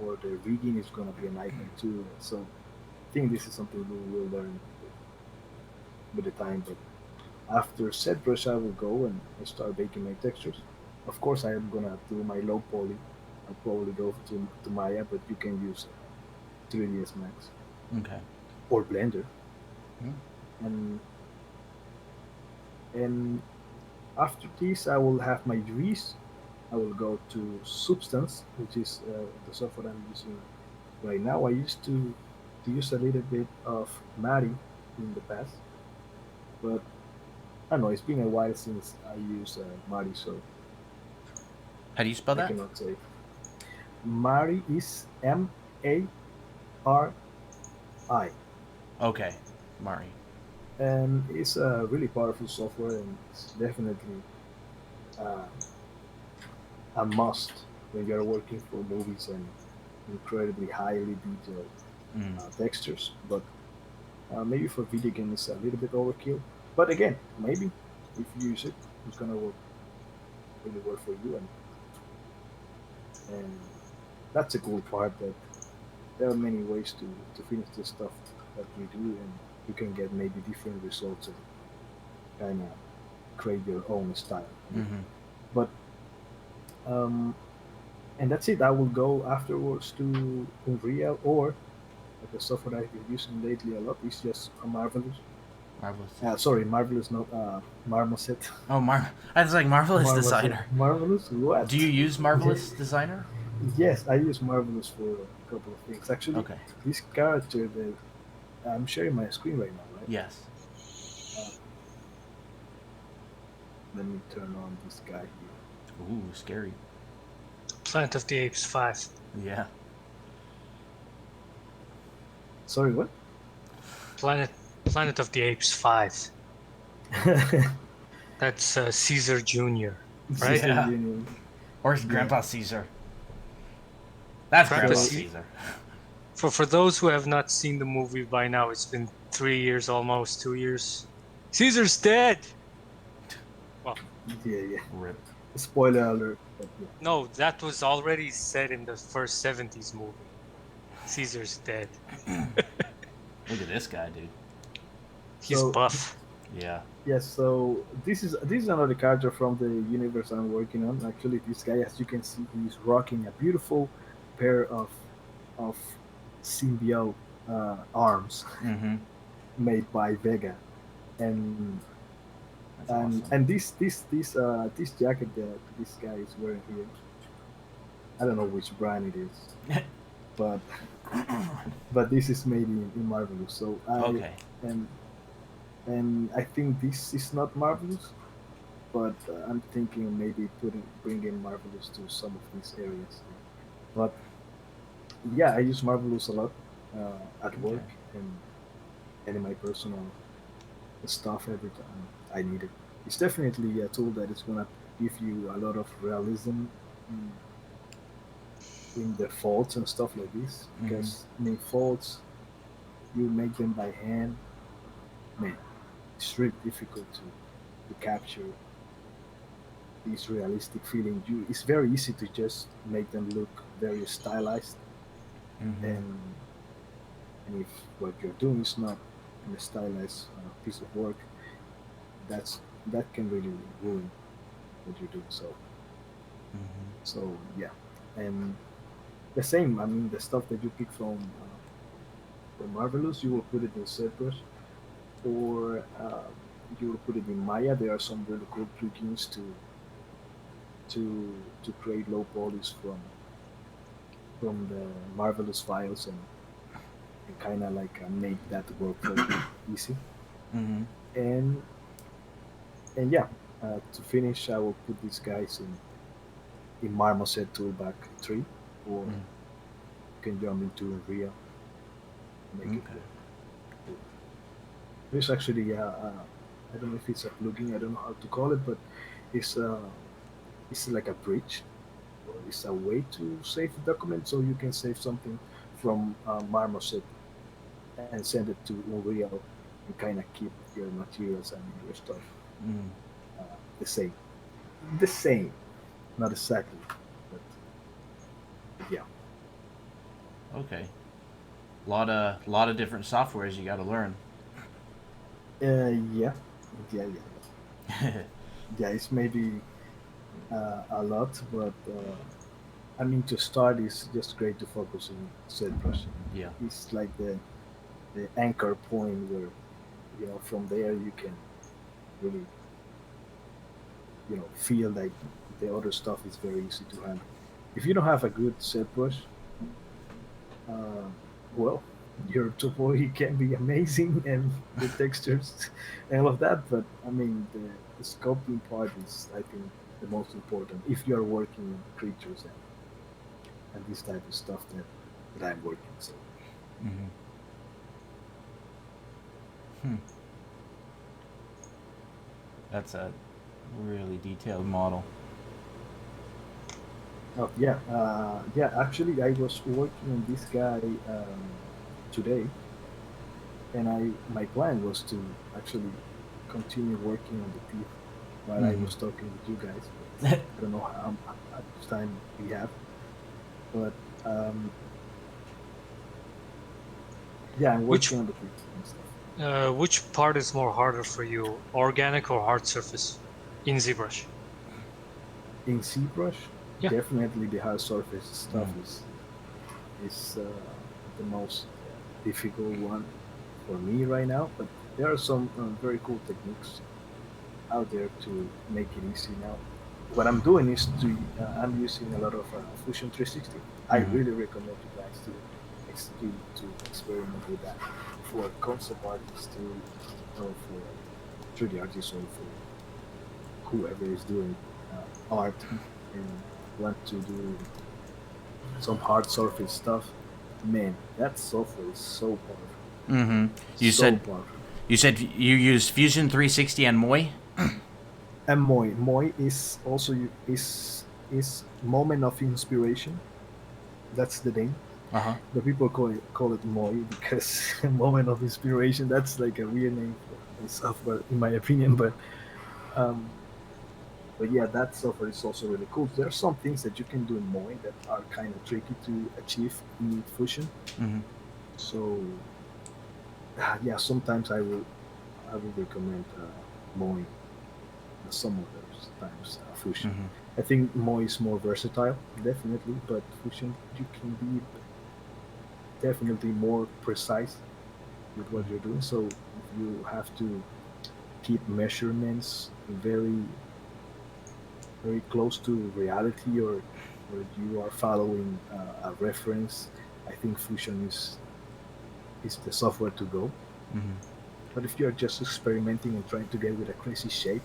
or the rigging is going to be a nightmare too. So I think this is something we will learn with the time. But after set brush, I will go and start making my textures. Of course, I am gonna do my low poly. I'll probably go to Maya, but you can use 3ds Max Okay. or Blender. Mm. And and after this, I will have my UVs. I will go to Substance, which is the software I'm using right now. I used to use a little bit of Mari in the past, but I don't know. It's been a while since I use Mari, so How do you spell I that? cannot say. Mari is Mari, Okay. Mari. and it's a really powerful software, and it's definitely uh, a must when you're working for movies and incredibly highly detailed Mm. textures. But maybe for video game it's a little bit overkill. But again, maybe if you use it, it's gonna work really well for you, and that's a cool part that there are many ways to finish the stuff that we do, and you can get maybe different results and kind of create your own style. Mm-hmm. But um, and that's it. I will go afterwards to Unreal, or the software I've been using lately a lot is just a Marvelous. Marvelous. Sorry, Marvelous, not Marmoset. Oh, I was like Marvelous Marmoset. Designer. Marvelous? What? Do you use Marvelous Designer? Yes, I use Marvelous for a couple of things. Actually, Okay. this character that I'm sharing my screen right now, right? Yes. Uh, Let me turn on this guy here. Ooh, scary. Planet of the Apes 5. Yeah. Sorry, what? Planet Planet of the Apes 5. That's Caesar Jr., right? Caesar Yeah. Junior. Or Yeah. Grandpa Caesar. That's Grandpa Grandpa So Caesar. For those who have not seen the movie by now, it's been 3 years, almost 2 years. Caesar's dead. Well, yeah. Rip. Spoiler alert. But yeah. no, that was already said in the first '70s movie. Caesar's dead. Look at this guy, dude. He's So buff. Yeah. yes. So this is another character from the universe I'm working on. Actually, this guy, as you can see, he's rocking a beautiful pair of symbiote arms Mm-hmm. made by Vega, and That's awesome. this jacket that this guy is wearing here, I don't know which brand it is, but this is made in Marvelous. So Okay. and I think this is not Marvelous, but I'm thinking maybe bringing Marvelous to some of these areas. But yeah, I use Marvelous a lot at Okay. work and in my personal stuff every time I need it. It's definitely a tool that is gonna give you a lot of realism in, in the faults and stuff like this. Mm-hmm. Because I mean, faults you make them by hand, man, it's really difficult to capture this realistic feeling. It's very easy to just make them look very stylized, Mm-hmm. and if what you're doing is not a stylized piece of work, that can really ruin what you're doing. Mm-hmm. Yeah, and the same. I mean, the stuff that you pick from Marvelous, you will put it in ZBrush, or you will put it in Maya. There are some really cool plugins to create low polys from the Marvelous files and kind of like make that work very easy. Mm-hmm. And yeah, to finish, I will put these guys in Marmoset Toolback 3, or you can jump into Unreal, make it Okay. work. There's actually I don't know if it's a plugin, I don't know how to call it, but it's uh, it's like a bridge, or it's a way to save the document, so you can save something from Marmoset and send it to Unreal and kind of keep your materials and your stuff Mm. uh, the same. The same, not exactly, but yeah. Okay. Lot of different softwares you got to learn. Yeah, yeah. Yeah, it's maybe a lot, but I mean, to start, it's just great to focus on ZBrush. Yeah. It's like the anchor point where, from there you can really, feel like the other stuff is very easy to handle. If you don't have a good ZBrush, uh, well, your topo can be amazing and the textures and all of that, but I mean, the sculpting part is, I think, the most important if you are working in creatures and this type of stuff that I'm working. So Mm-hmm. Hmm. That's a really detailed model. oh, yeah, yeah. Actually, I was working on this guy today, and my plan was to actually continue working on the teeth while I Mm-hmm. was talking with you guys. I don't know how much time we have, but um, yeah, I'm Which working on the teeth and stuff. which part is more harder for you, organic or hard surface in ZBrush? In ZBrush, Yeah. definitely the hard surface stuff Mm. is the most difficult one for me right now. But there are some very cool techniques out there to make it easy now. What I'm doing is I'm using a lot of Fusion 360. I Mm-hmm. really recommend you guys to experiment with that for concept artists or for 3D artists or for whoever is doing art and want to do some hard surface stuff. Man, that software is so powerful. Mm-hmm. You So said powerful. you use Fusion 360 and Moi. And Moi is also is moment of inspiration. That's the name. Uh huh. The people call it Moi because moment of inspiration. That's like a weird name for a software, in my opinion. Um, but yeah, that software is also really cool. There are some things that you can do in Moi that are kind of tricky to achieve in Fusion. Mm-hmm. So yeah, sometimes I will recommend Moi. Some others times Fusion. Mm-hmm. I think Moi is more versatile, definitely, but Fusion you can be definitely more precise with what you're doing. So if you have to keep measurements very close to reality, or you are following a reference, I think Fusion is the software to go. Mm-hmm. But if you're just experimenting and trying to get with a crazy shape,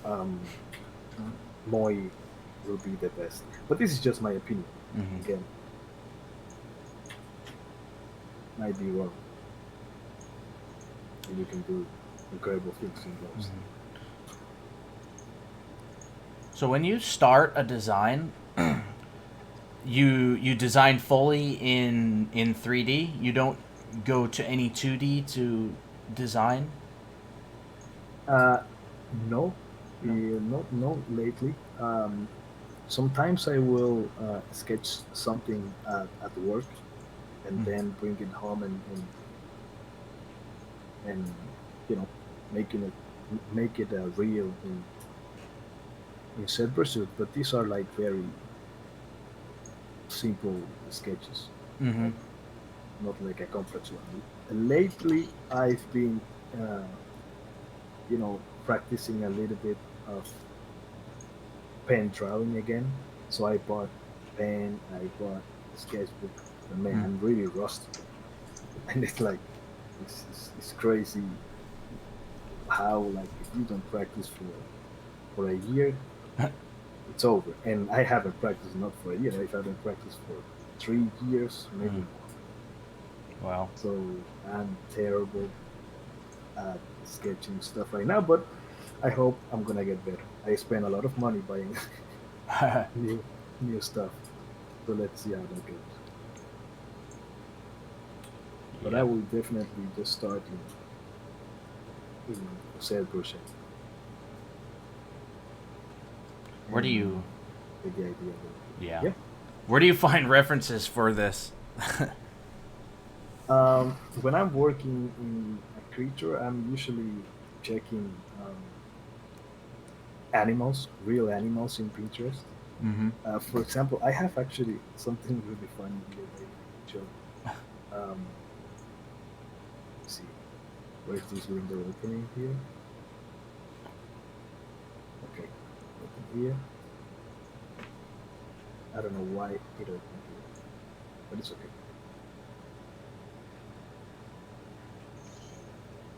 um, Moi will be the best. But this is just my opinion. Mm-hmm. Again, might be wrong, and you can do incredible things in those. Mm-hmm. So when you start a design, you design fully in 3D. You don't go to any 2D to design. Uh, no, No. not lately. Sometimes I will sketch something at work and Mm-hmm. then bring it home and you know making it make it real in set pursuit. But these are like very simple sketches, Mm-hmm. not not like a complex one. Lately, I've been uh, practicing a little bit of pen drawing again. So I bought pen, I bought sketchbook. But man, I'm really rusty, and it's like it's crazy how like if you don't practice for a year, it's over. And I haven't practiced not for a year. I haven't practiced for 3 years, maybe Mm. more. Wow. So I'm terrible at sketching stuff right now, but I hope I'm gonna get better. I spend a lot of money buying new new stuff, so let's see how that goes. But I Yep. will definitely just start in Jose Crochet Where do and you? get the idea going. Yeah. Yeah. Where do you find references for this? When I'm working in a creature, I'm usually checking animals, real animals in Pinterest. Mm-hmm. For example, I have actually something really funny here that I can show. Let's see, where's this window opening here? Okay, open here. I don't know why it opened here, but it's okay.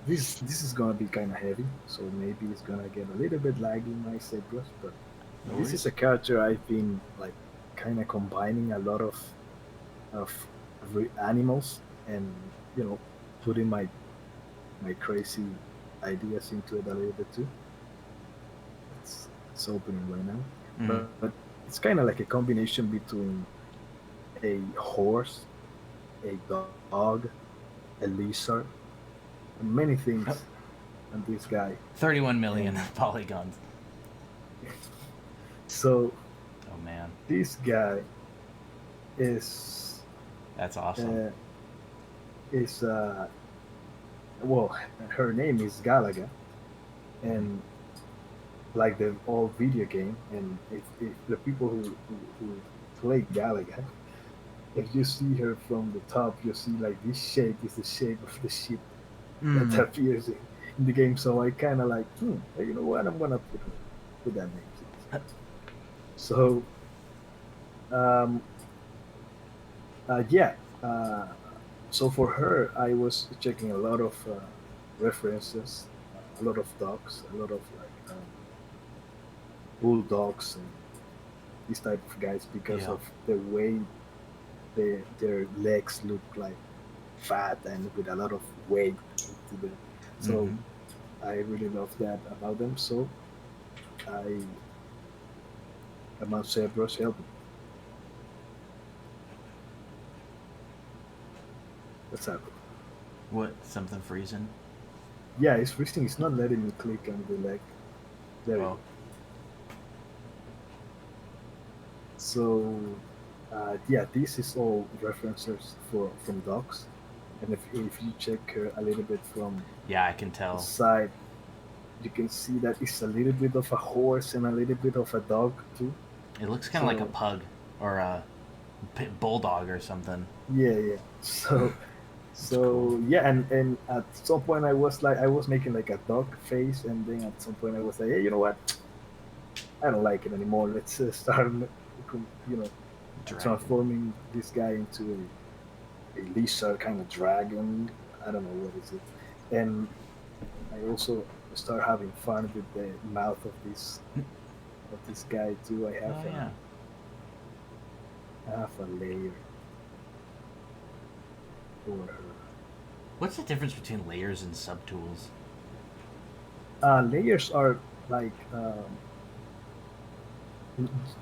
This is gonna be kind of heavy, so maybe it's gonna get a little bit laggy in my ZBrush. But No this is worries. a character I've been like kind of combining a lot of animals and you know putting my crazy ideas into it a little bit too. It's opening right now, Mm-hmm. but it's kind of like a combination between a horse, a dog, a lizard, and many things. And this guy, 31 million and polygons. so Oh man, this guy is that's awesome. uh, is well, her name is Galaga, Mm-hmm. and like the old video game. And if the people who play Galaga, if you see her from the top, you see like this shape is the shape of the ship that Mm-hmm. appears in the game. So I kind of like, you know what? I'm gonna put that name to this guy. So um, yeah. So for her, I was checking a lot of references, a lot of dogs, a lot of like bulldogs and these type of guys because Yeah. of the way their legs look like fat and with a lot of weight into them. So Mm-hmm. I really love that about them. So I am on ZBrush helping. What's up? What? Something freezing? Yeah, it's freezing. It's not letting me click on the leg. There we Oh. go. So yeah, this is all references for from dogs. And if you check her a little bit from Yeah, I can the tell. side, you can see that it's a little bit of a horse and a little bit of a dog too. It looks kind of like a So pug or a bulldog or something. yeah, yeah. That's cool. So yeah, and at some point I was like I was making like a dog face, and then at some point I was like, hey, you know what? I don't like it anymore. Let's start, you know, Dragon. transforming this guy into a lizard kind of dragon. I don't know what is it. And I also start having fun with the mouth of this guy too. Oh yeah. I have a layer for her. What's the difference between layers and subtools? Layers are like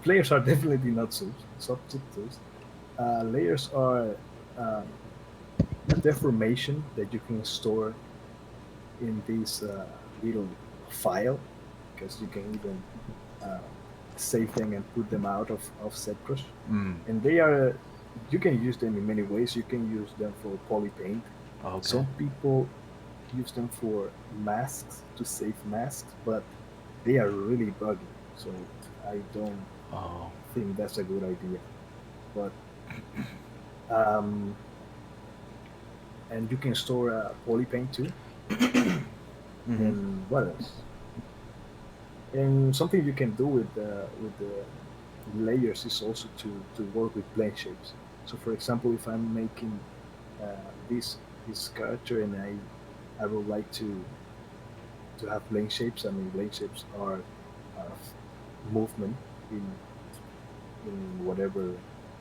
players are definitely not subtitles. Layers are um, a deformation that you can store in this little file because you can even uh, save them and put them out of ZBrush. Mm. And they are you can use them in many ways. You can use them for poly paint. Okay. Some people use them for masks to save masks, but they are really buggy. So I don't Oh. think that's a good idea. But um, and you can store poly paint too. Mm-hmm. And what else? And something you can do with the layers is also to work with plane shapes. So, for example, if I'm making this character and I would like to have plane shapes. I mean, plane shapes are movement in whatever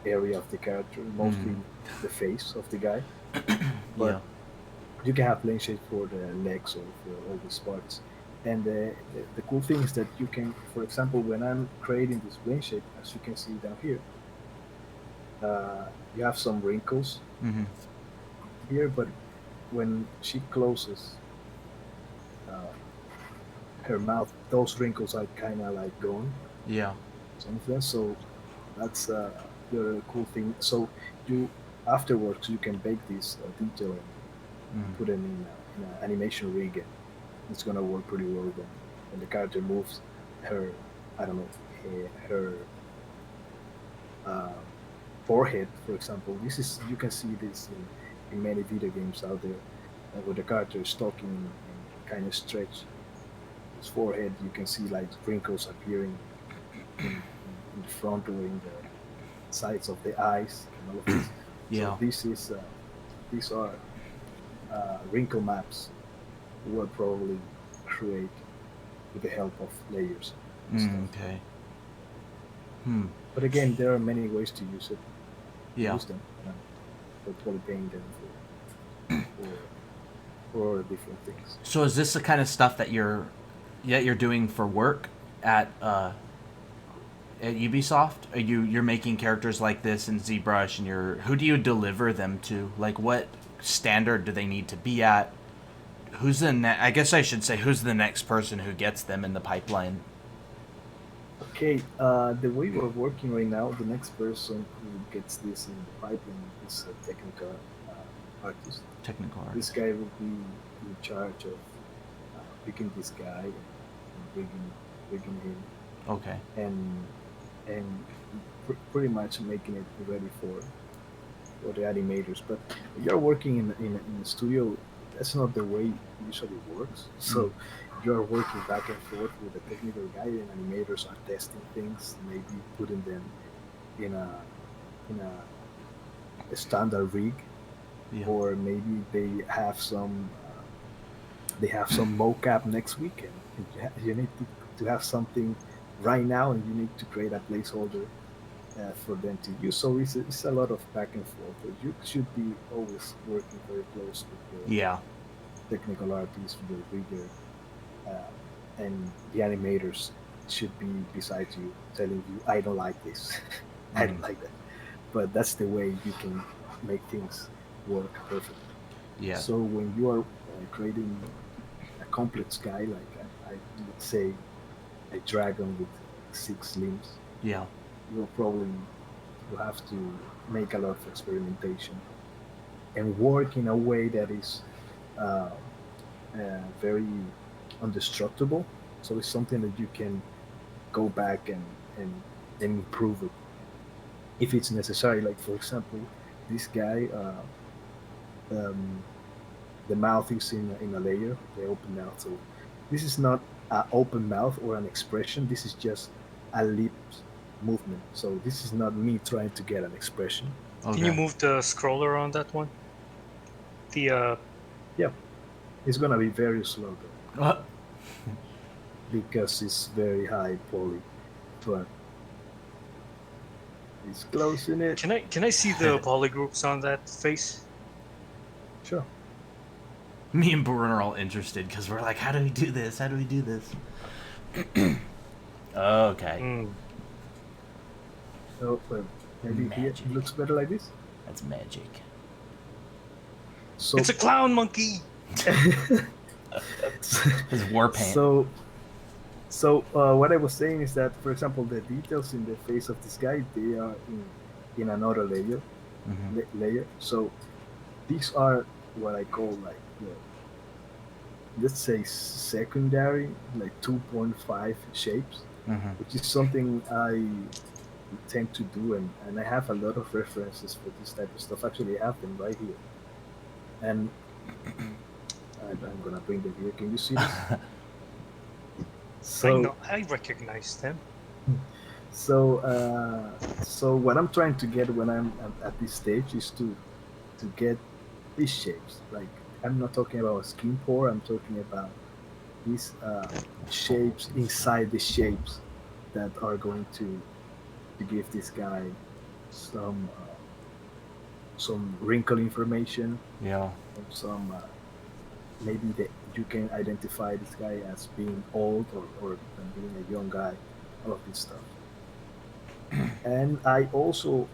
area of the character, mostly Mm. the face of the guy. But Yeah. you can have plane shapes for the legs or for all these parts. And the cool thing is that you can, for example, when I'm creating this plane shape, as you can see down here, you have some wrinkles Mm-hmm. here, but when she closes uh, her mouth, those wrinkles are kind of like gone, Yeah. some of them. So that's the other cool thing. So you afterwards you can bake this detail and Mm. put it in an animation rig, and it's gonna work pretty well when the character moves her, I don't know, her uh, forehead, for example. This is you can see this in many video games out there, where the character is talking and kind of stretch his forehead. You can see like wrinkles appearing in the front or in the sides of the eyes and all of this. So Yeah. these are wrinkle maps we will probably create with the help of layers and stuff. Mm, okay. Hmm. But again, there are many ways to use it. Yeah. Use them for polypaint and for different things. So is this the kind of stuff that you're doing for work at Ubisoft? Are you're making characters like this in ZBrush, and who do you deliver them to? Like, what standard do they need to be at? I guess I should say, who's the next person who gets them in the pipeline? Okay, the way we're working right now, the next person who gets this in the pipeline is a technical artist. Technical art. This guy will be in charge of picking this guy and bringing him Okay. and pretty much making it ready for the animators. But you're working in a studio. That's not the way it usually works. So you're working back and forth with a technical guy, and animators are testing things, maybe putting them in in a standard rig, Yeah. or maybe they have some mocap next week, and you need to have something right now, and you need to create a placeholder for them to use. So it's a lot of back and forth. But you should be always working very close with your Yeah. technical artists, your rigger, and the animators should be beside you, telling you, "I don't like this, I don't like that." But that's the way you can make things work perfectly. Yeah. So when you are creating a complex guy, like I would say a dragon with 6 limbs, Yeah. you'll probably you have to make a lot of experimentation and work in a way that is uh, very indestructible. So it's something that you can go back and improve it if it's necessary. Like for example, this guy, um, the mouth is in a layer, the open mouth. So this is not an open mouth or an expression. This is just a lip movement. So this is not me trying to get an expression. Can you Okay. move the scroller on that one? The Yeah, it's gonna be very slow though Uh, because it's very high poly, but it's closing it. can I see the polygroups on that face? Sure. Me and Bruno are all interested because we're like, how do we do this? How do we do this? Okay. Mm. So maybe here Magic. it looks better like this. That's magic. So It's a clown monkey. His war paint. So what I was saying is that, for example, the details in the face of this guy, they are in another layer. Layer. So these are what I call like let's say secondary, like 2.5 shapes, which is something I tend to do, and I have a lot of references for this type of stuff. Actually, I have them right here, and I'm gonna bring them here. Can you see this? I know. I recognize them. So what I'm trying to get when I'm at this stage is to get these shapes. Like I'm not talking about skin pore. I'm talking about these shapes inside the shapes that are going to give this guy some wrinkle information, Yeah. and some maybe that you can identify this guy as being old or being a young guy, all of this stuff. And I also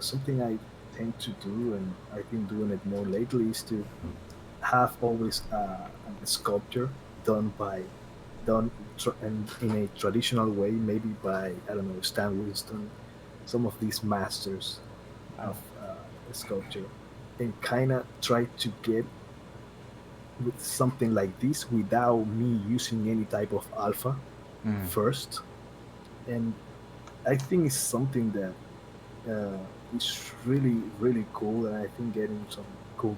something I tend to do, and I've been doing it more lately, is to have always a sculpture done by and in a traditional way, maybe by I don't know Stan Winston, some of these masters of sculpture, and kind of try to get with something like this without me using any type of alpha first. And I think it's something that is really really cool, and I think getting some cool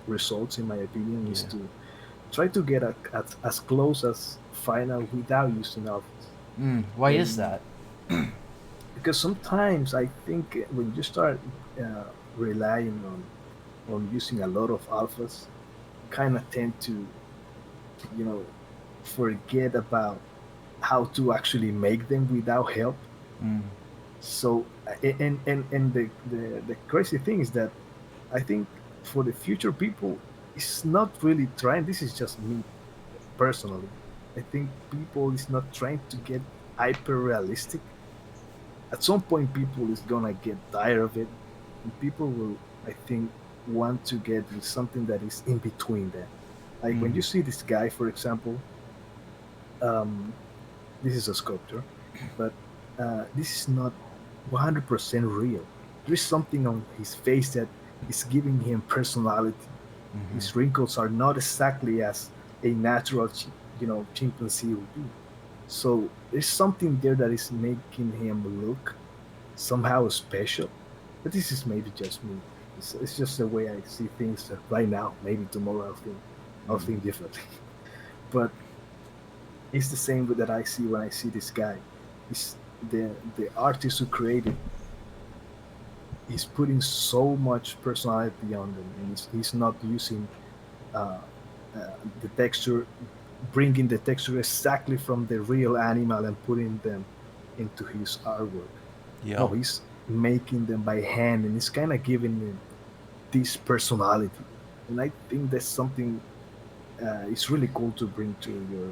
results, in my opinion, is to try to get as close as final without using alphas. Why is that? Because sometimes I think when you start relying on using a lot of alphas, kind of tend to, forget about how to actually make them without help. So, and the crazy thing is that I think for the future people, it's not really trying. This is just me personally. I think people is not trying to get hyper realistic. At some point, people is gonna get tired of it, and people will, I think, want to get with something that is in between them. Like when you see this guy, for example, this is a sculpture, but this is not 100% real. There is something on his face that is giving him personality. His wrinkles are not exactly as a natural, chimpanzee would be. So there's something there that is making him look somehow special. But this is maybe just me. It's just the way I see things right now. Maybe tomorrow I'll think differently. But it's the same that I see when I see this guy. It's the artist who created. He's putting so much personality on them, and he's not using uh, the texture, bringing the texture exactly from the real animal and putting them into his artwork. Yeah. No, he's making them by hand, and it's kind of giving them this personality. And I think that's something it's really cool to bring to your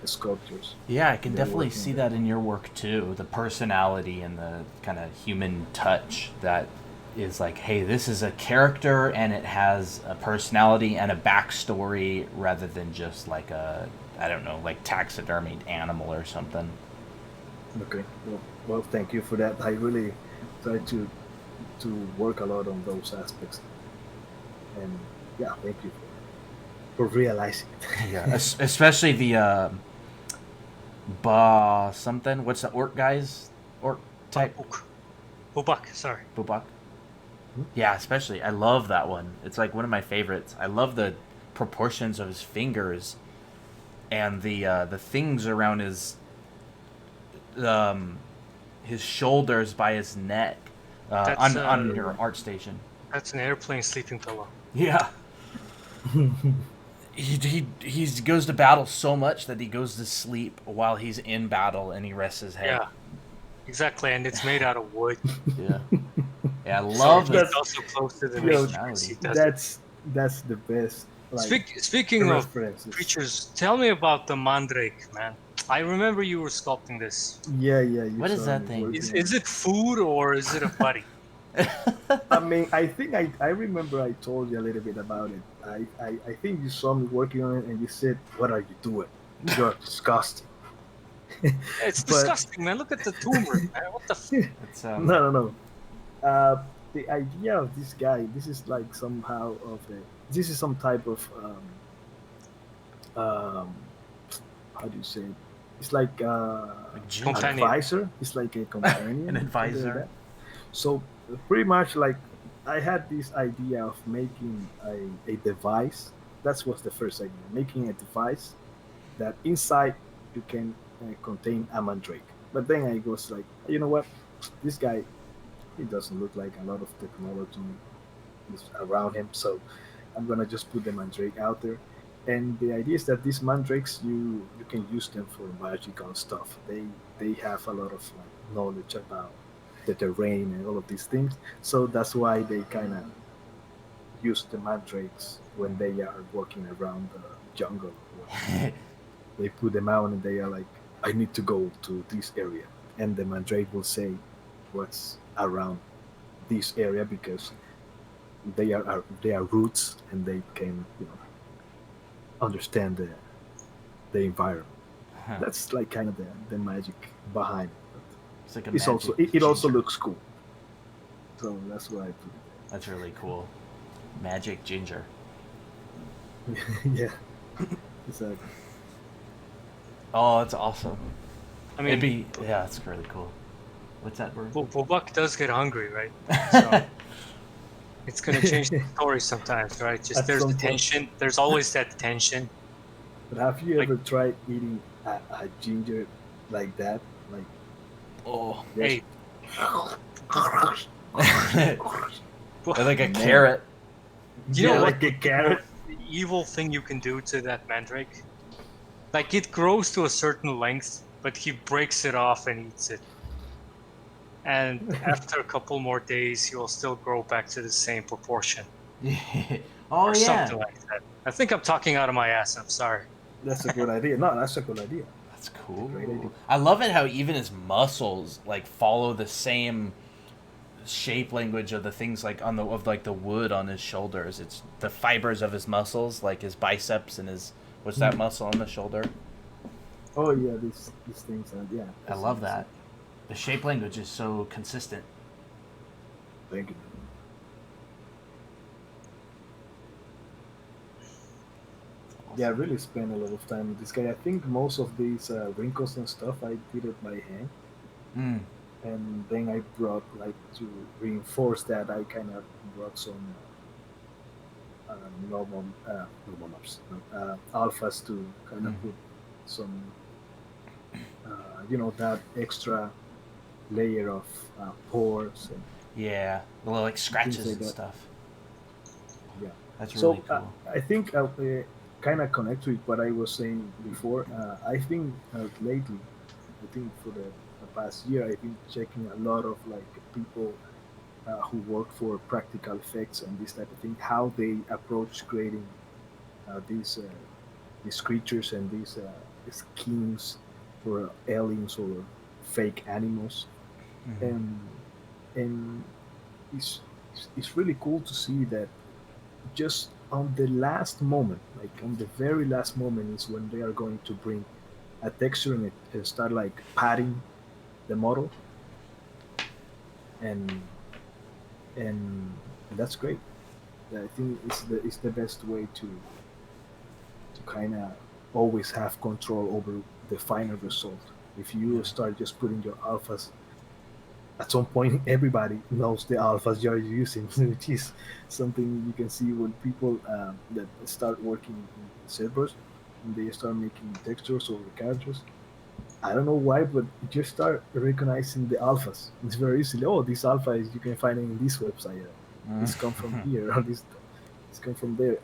sculptures. Yeah, I can They're definitely working see with. that in your work too. The personality and the kind of human touch that is like, hey, this is a character and it has a personality and a backstory rather than just like a, I don't know, like taxidermied animal or something. Okay, well, thank you for that. I really try to work a lot on those aspects, and yeah, thank you for realizing Yeah, it. especially the ba something. What's the orc guys? Orc type Bubak, sorry. bubak. Yeah, especially I love that one. It's like one of my favorites. I love the proportions of his fingers and the things around um his shoulders by his neck That's on your art station. that's an airplane sleeping pillow. Yeah. He goes to battle so much that he goes to sleep while he's in battle and he rests his head. Yeah, exactly, and it's made out of wood. Yeah. Yeah, I So love he's it. That's also close to the yo, nature as he does it. that's the best like Speaking of references. creatures, tell me about the mandrake, man. I remember you were sculpting this. Yeah, you What is saw that me thing? working Is on is it food or is it a buddy? I mean, I think I remember I told you a little bit about it. I think you saw me working on it and you said, "What are you doing? You're disgusting." It's But disgusting, man. Look at the tumor, man. What the? It's no. The idea of this guy, this is like somehow of a, this is some type of um, how do you say it? It's like like ginger. Companion. advisor. It's like a companion. An something like advisor. that. So pretty much like I had this idea of making a device. That was the first idea, making a device that inside you can contain a mandrake. But then I was like, you know what? This guy, he doesn't look like a lot of technology is around him. So I'm gonna just put the mandrake out there. And the idea is that these mandrakes, you can use them for magical stuff. They have a lot of like knowledge about the terrain and all of these things. So that's why they kind of use the mandrakes when they are walking around the jungle. They put them out and they are like, I need to go to this area, and the mandrake will say what's around this area because they are roots and they can understand the environment. Huh. That's like kind of the magic behind it. It's like a But it's also magic it also ginger. looks cool. So that's why I put That's really cool. Magic ginger. it there. Yeah, exactly. Oh, that's awesome. I mean, Yeah, that's really cool. What's that word? Bubak does get hungry, right? So it's gonna change the story sometimes, right? Just At there's some the point. tension. There's always that tension. But have you Like- ever tried eating a ginger like that? Like Oh. Hey, Like a Man. carrot. you know like what? a carrot. The evil thing you can do to that mandrake? Like it grows to a certain length, but he breaks it off and eats it. And after a couple more days, he will still grow back to the same proportion Oh or yeah. something like that. I think I'm talking out of my ass. I'm sorry. That's a good idea. No, that's a good idea. That's cool. Great idea. I love it how even his muscles like follow the same shape language of the things like on the of like the wood on his shoulders. It's the fibers of his muscles, like his biceps and his what's that muscle on the shoulder? Oh yeah, these things are yeah. I love that. The shape language is so consistent. Thank you. Yeah, I really spent a lot of time with this guy. I think most of these wrinkles and stuff I did it by hand, Mm. and then I brought like to reinforce that. I kind of brought some normal normal ups, alphas to kind of Mhm. put some that extra layer of pores and Yeah, the little like scratches like and that. stuff. yeah. That's So really cool. I think kind of connect with what I was saying before. I think lately, I think for the the past year, I've been checking a lot of like people who work for practical effects and this type of thing, how they approach creating uh, these uh, these creatures and these schemes for aliens or fake animals, Mm-hmm. and and it's it's really cool to see that just on the last moment, like on the very last moment, is when they are going to bring a texture and it start like padding the model, and and that's great. I think it's the best way to kind of always have control over the final result. If you Yeah. start just putting your alphas, at some point everybody knows the alphas you're using, which is something you can see when people that start working in servers and they start making textures or characters. I don't know why, but you just start recognizing the alphas. It's very easily. Oh, this alpha is you can find it in this website. This come from here, or this come from there,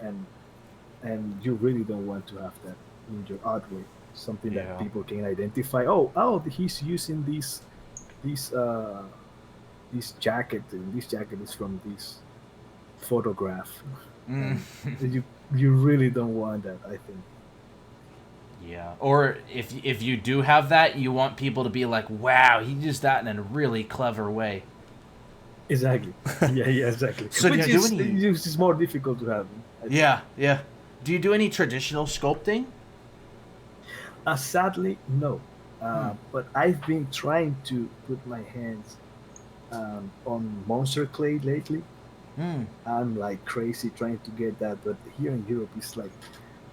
and you really don't want to have that in your artwork. Something that Yeah. people can identify. Oh, he's using this this jacket, and this jacket is from this photograph, Mm. and you really don't want that. I think Yeah. Or if you do have that, you want people to be like, "Wow, he used that in a really clever way." exactly. Yeah, exactly. So do Which you do is any? is more difficult to have. I think. Yeah, yeah. Do you do any traditional sculpting? Sadly, no. Hmm. But I've been trying to put my hands on monster clay lately. Hmm. I'm like crazy trying to get that, but here in Europe, it's like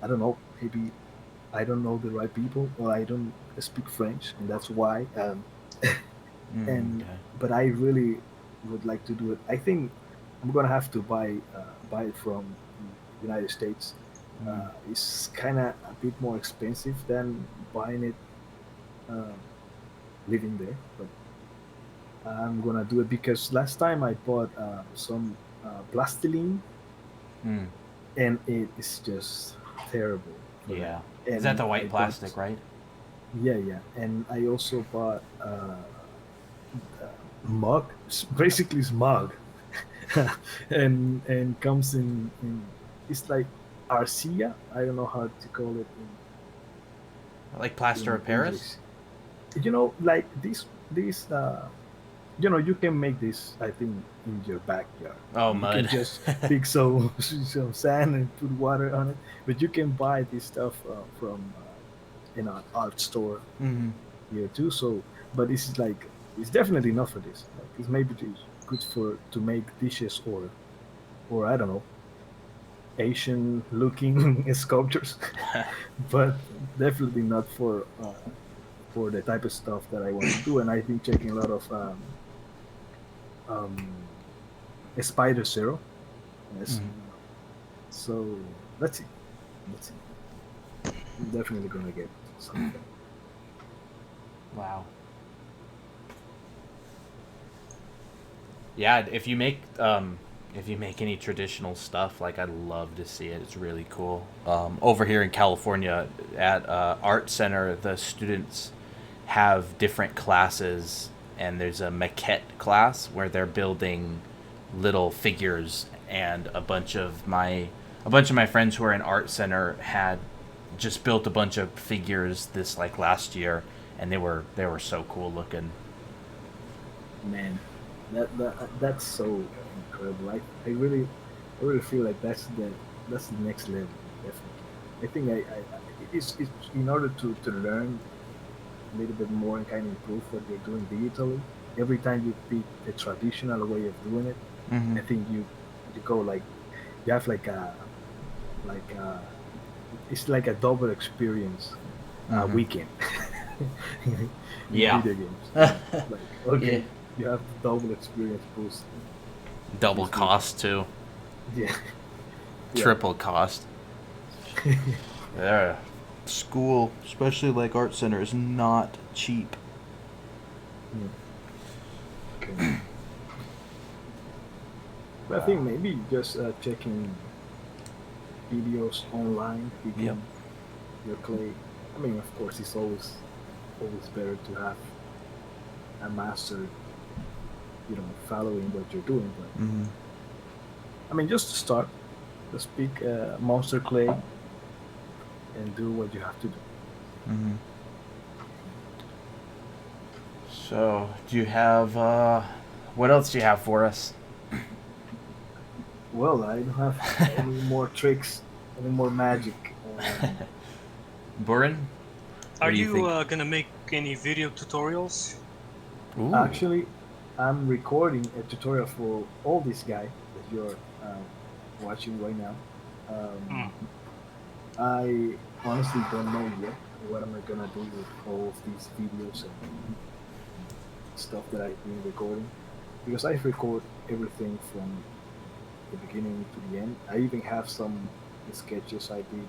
I don't know. Maybe I don't know the right people, or I don't speak French, and that's why. Mm, And okay. but I really would like to do it. I think I'm gonna have to buy it from United States. Mm. It's kind of a bit more expensive than buying it um, living there, but I'm gonna do it because last time I bought some plastiline, Mm. and it is just terrible for that. Yeah. Is that And the I white bought, plastic, right? yeah, and I also bought mug, basically smog, and comes in it's like arcilla. I don't know how to call it Like plaster in of English. Paris? Like this you can make this, I think, in your backyard. Oh, You can mud. just pick some sand and put water on it, but you can buy this stuff from in an art store Hmm. here too. So, but it's definitely not for this. Like, it's maybe good for to make dishes or I don't know, Asian looking sculptures, but definitely not for the type of stuff that I want to do. And I've been checking a lot of um, Spider Zero. Yes. Hmm. So let's see. Let's see. I'm definitely gonna get something. Wow. Yeah, if you make any traditional stuff, like I'd love to see it. It's really cool. Over here in California, at Art Center, the students have different classes, and there's a maquette class where they're building little figures, and a bunch of my friends who are in Art Center had just built a bunch of figures this like last year, and they were so cool looking. Man, that's so incredible. I really feel like that's the next level. Definitely. I think it's in order to learn a little bit more and kind of improve what you're doing digitally. Every time you pick the traditional way of doing it, Hmm. I think you go like you have like a it's like a double experience Hmm. weekend in Yeah. video games. Like Yeah. okay, you have the double experience boost Double this weekend. cost too. Yeah, yeah. Triple cost. Yeah. School, especially like art center, is not cheap. Mm, okay. But I think Wow. maybe just checking videos online, Yep. picking your clay. I mean, of course, it's always better to have. a master, following what you're doing. But Mm-hmm. I mean, just to start, just pick monster clay and do what you have to do. Mm-hmm. So, do you have what else do you have for us? Well, I don't have any more tricks, any more magic. Burin, what Are do you you think? gonna make any video tutorials? Ooh. Actually, I'm recording a tutorial for all this guy that you're watching right now. Hmm. I honestly don't know yet what am I gonna do with all of these videos and stuff that I've been recording, because I record everything from the beginning to the end. I even have some sketches I did.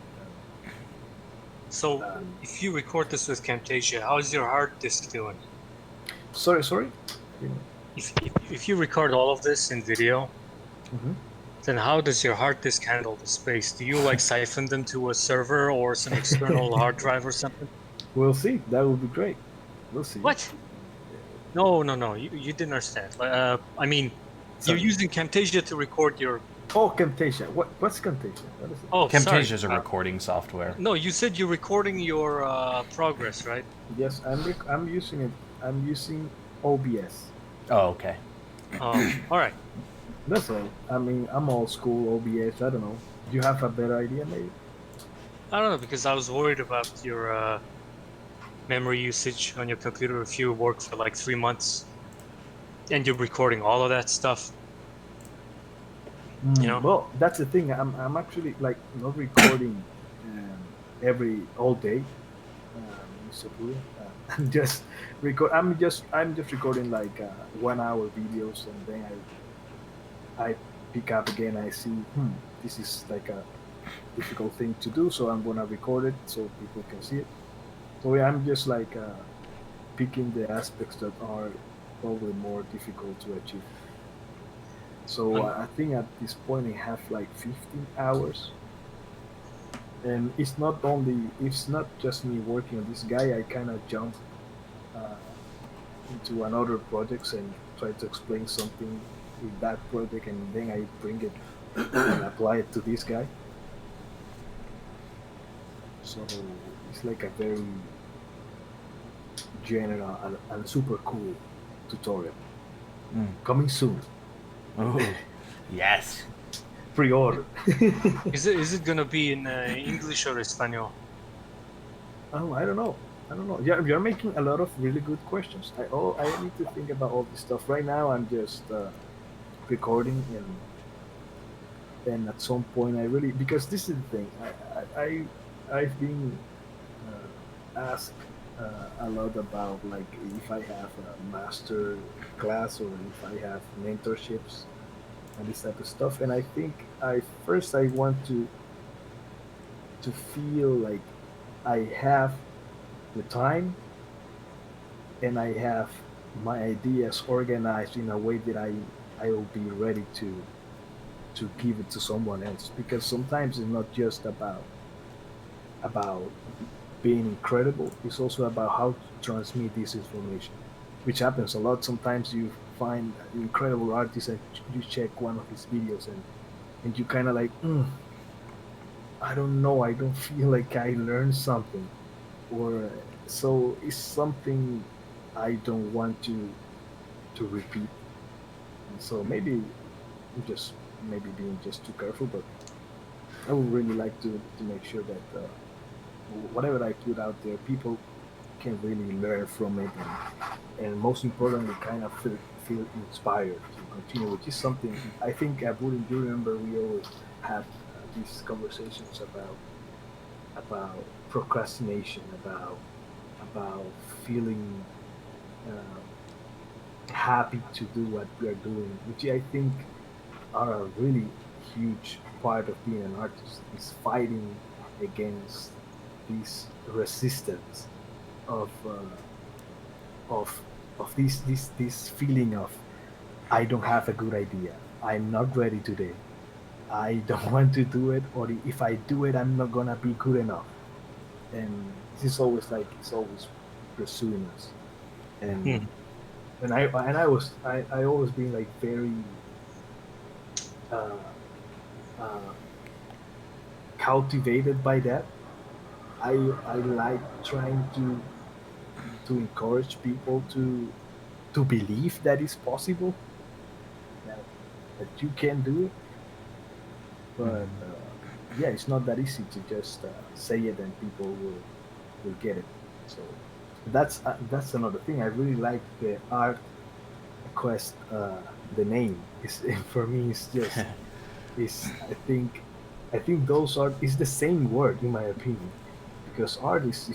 So Um, if you record this with Camtasia, how's your hard disk doing? sorry. If you record all of this in video, Mhm. then how does your hard disk handle the space? Do you like siphon them to a server or some external hard drive or something? We'll see. That would be great. We'll see. What? No. You didn't understand. I mean, you're Sorry. using Camtasia to record your. Oh, Camtasia. What's Camtasia? What is it? Oh, Camtasia sorry. is a recording software. No, you said you're recording your progress, right? Yes, I'm using it. I'm using OBS. Oh, okay. Oh, all right. That's all. I mean, I'm old school OBS. I don't know. Do you have a better idea, maybe? I don't know because I was worried about your memory usage on your computer if you work for like 3 months and you're recording all of that stuff. You know? Well, that's the thing. I'm actually like not recording every all day, Mr. Puri. I'm just I'm just recording like 1 hour videos, and then I pick up again. I see, this is like a difficult thing to do, so I'm gonna record it so people can see it. So yeah, I'm just like picking the aspects that are probably more difficult to achieve. So I think at this point I have like 15 hours, and it's not just me working on this guy. I kind of jump uh, into another projects and try to explain something with that project, and then I bring it and apply it to this guy. So it's like a very general and super cool tutorial Mm. coming soon. Ooh. Yes. Pre-order. Is it gonna be in English or Espanol? Oh, I don't know. Yeah, you're making a lot of really good questions. I need to think about all this stuff. Right now, I'm just recording, and at some point, I really, because this is the thing. I've been asked a lot about like if I have a master class or if I have mentorships and this type of stuff. And I think I want to feel like I have the time and I have my ideas organized in a way that I will be ready to give it to someone else, because sometimes it's not just about being incredible. It's also about how to transmit this information, which happens a lot. Sometimes you find an incredible artist and you check one of his videos, and you kind of like, I don't know, I don't feel like I learned something, or so it's something I don't want to repeat. And so maybe I'm just maybe being just too careful, but I would really like to make sure that whatever I put out there, people can really learn from it, and most importantly, kind of feel inspired to continue, which is something I think wouldn't you remember we always had these conversations about procrastination, about feeling happy to do what we are doing, which I think are a really huge part of being an artist, is fighting against this resistance of of this feeling of I don't have a good idea, I'm not ready today, I don't want to do it, or if I do it, I'm not gonna be good enough. And this is always like it's always pursuing us. And Hmm. And I always been like very uh, uh, cultivated by that. I like trying to encourage people to believe that it's possible, that you can do it. But yeah, it's not that easy to just say it and people will get it. So that's another thing. I really like the art quest. The name is for me. It's just is I think those are is the same word in my opinion, because art is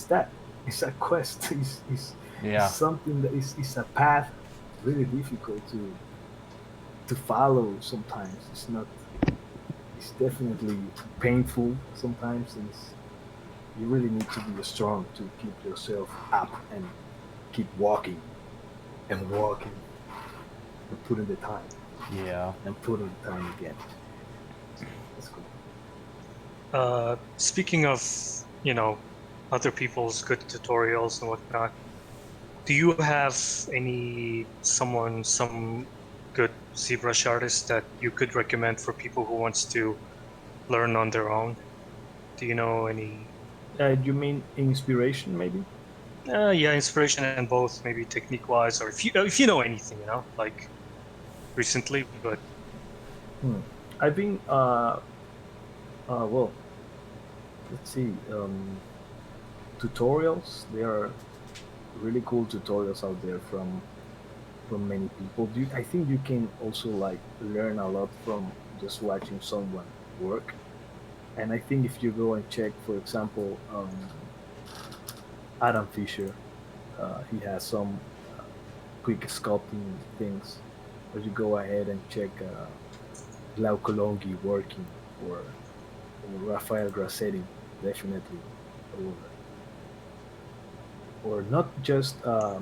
that it's a quest. Is Yeah. something that is a path really difficult to follow sometimes. It's not, it's definitely painful sometimes, and you really need to be strong to keep yourself up and keep walking and walking and put in the time Yeah. and put in the time again. So that's cool. Speaking of, you know, other people's good tutorials and whatnot, do you have some good ZBrush artist that you could recommend for people who wants to learn on their own? Do you know any? You mean inspiration, maybe? Yeah, inspiration and both, maybe technique wise, or if you know anything, you know, like recently. But Hmm. I've been well. Let's see. Tutorials. There are really cool tutorials out there from many people. I think you can also like learn a lot from just watching someone work. And I think if you go and check, for example, Adam Fisher, he has some uh, quick sculpting things. Or you go ahead and check Lau Colonghi working, or Rafael Grassetti, definitely, or not just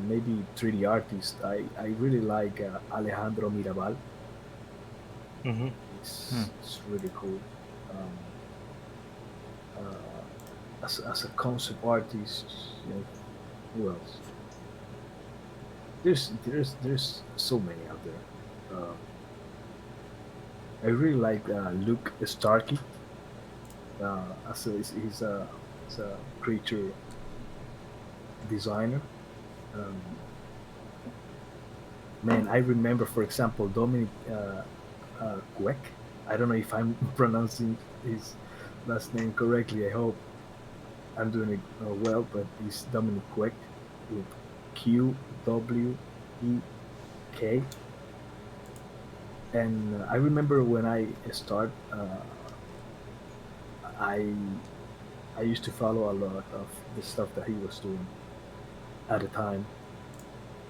maybe 3D artists. I really like Alejandro Mirabal. mhm. Hmm. It's really cool. Um, as a concept artist, you know, who else? There's so many out there. I really like Luke Starkey. As he's a creature designer. Um, Man, I remember, for example, Dominic Queck. I don't know if I'm pronouncing his last name correctly. I hope I'm doing it well, but it's Dominic Queck with Qweek. And I remember when I start, I I used to follow a lot of the stuff that he was doing at the time,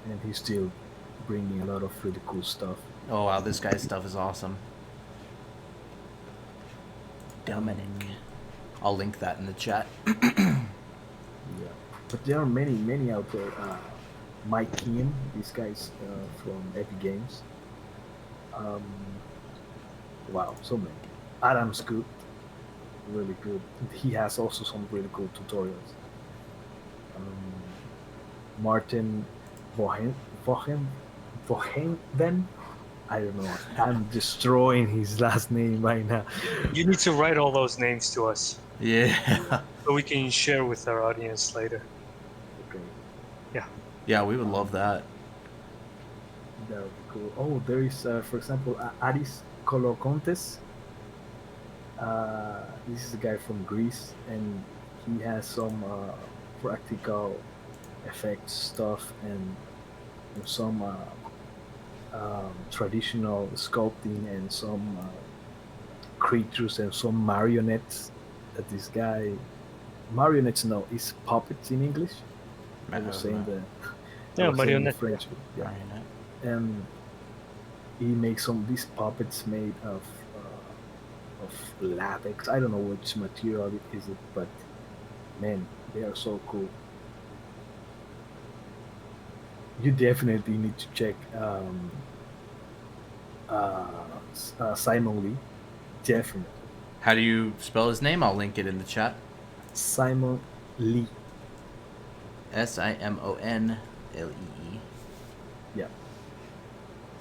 and he's still bringing a lot of really cool stuff. Oh wow, this guy's stuff is awesome. Dominic. Um, I'll link that in the chat. Yeah, but there are many out there. Mike Keane, these guys from Epic Games. Um, wow, so many. Adam Scoot, really good. He has also some really cool tutorials. Um, Martin Bohen, Bohen, Bohen, I don't know. I'm destroying his last name right now. You need to write all those names to us Yeah. so we can share with our audience later. Okay, Yeah. Yeah, we would um, love that. that would be cool. Oh, there is, for example, Aris Kolokontes. This is a guy from Greece, and he has some practical effects stuff, and some traditional sculpting, and some creatures and some marionettes. That this guy, marionettes, no, is puppets in English. I was saying that. I Yeah, was saying in marionette. French. Yeah, Marionette. and he makes some these puppets made of latex. I don't know which material it is, but man, they are so cool. You definitely need to check Simon Lee. Definitely, How do you spell his name? I'll link it in the chat. Simon Lee. SIMONLEE. Yeah,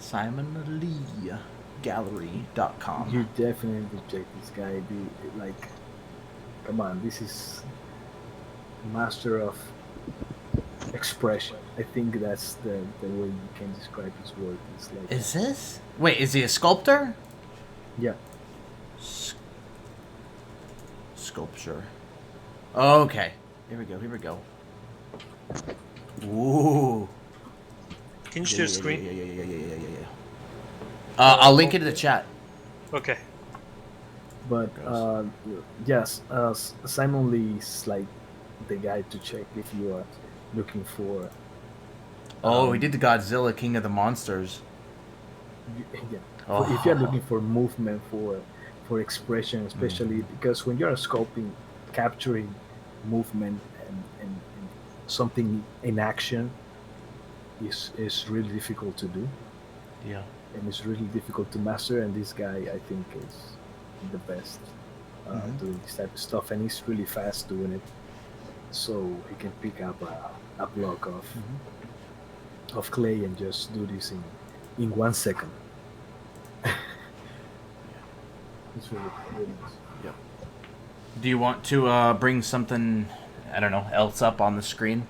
SimonLeeGallery.com. you definitely check this guy. Like, come on, this is master of expression. I think that's the way you can describe his work. It's like, Is this? Wait, is he a sculptor? yeah, Sculpture. Okay. Here we go. Here we go. Ooh. Can you Yeah, share yeah, yeah, screen? yeah, yeah, yeah, yeah, yeah, yeah, yeah. I'll link it in the chat. Okay. but Goes. yes, Simon Lee is like the guy to check if you are looking for. Oh, he did Um, the Godzilla King of the Monsters. yeah, if you're Oh. looking for movement, for expression, especially because when you're sculpting, capturing movement and something in action is really difficult to do, Yeah. and it's really difficult to master. And this guy, I think, is the best doing this type of stuff, and he's really fast doing it. So he can pick up a block of clay and just do this in 1 second. It's really nice. Yep. Do you want to bring something, I don't know, else up on the screen?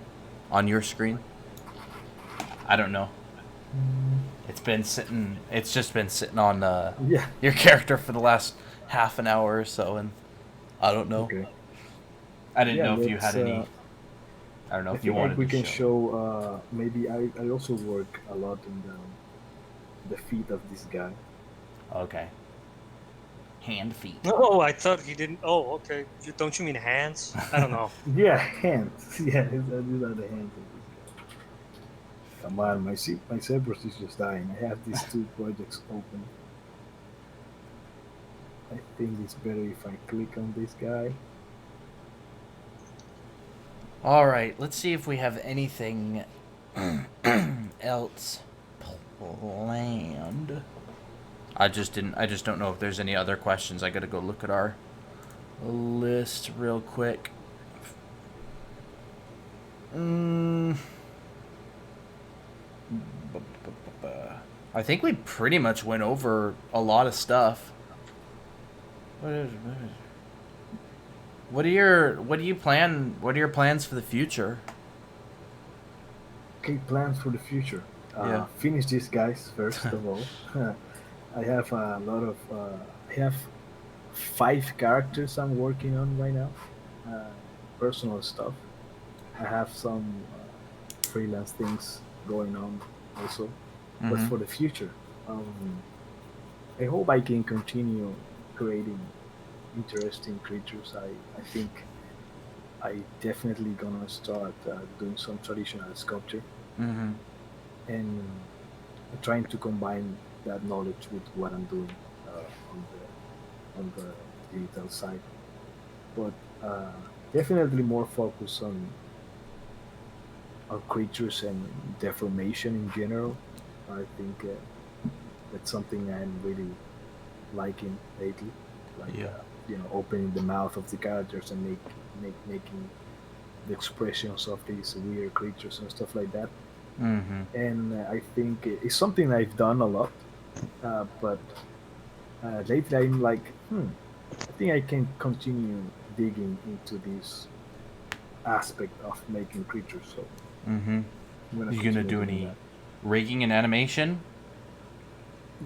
On your screen? I don't know. It's just been sitting on Yeah. your character for the last half an hour or so, and I don't know. Okay. I didn't Yeah. know if you Let's. had any. I don't know I if you think like wanted we to can show. show. Maybe I also work a lot in the feet of this guy. Okay. Hand feet. Oh, I thought you didn't. Oh, okay. Don't you mean hands? I don't know. Yeah, hands. Yeah, these are the hands of this guy. Come on, my Cerberus is just dying. I have these two projects open. I think it's better if I click on this guy. All right. Let's see if we have anything else planned. I just don't know if there's any other questions. I gotta go look at our list real quick. I think we pretty much went over a lot of stuff. What are your plans for the future? Okay, plans for the future. Yeah. Finish these guys first of all. I have a lot of. I have 5 characters I'm working on right now. Uh, Personal stuff. I have some freelance things going on also. But Mm-hmm. for the future, I hope I can continue creating interesting creatures. I think I definitely gonna start doing some traditional sculpture Mm-hmm. and trying to combine that knowledge with what I'm doing on the digital side. But definitely more focus on creatures and deformation in general. I think that's something I'm really liking lately. Like Yeah. opening the mouth of the characters and making the expressions of these weird creatures and stuff like that. Mm-hmm. And I think it's something I've done a lot, but lately I'm like, I think I can continue digging into this aspect of making creatures. So Mm-hmm. I'm gonna You gonna continue do doing any that. rigging and animation?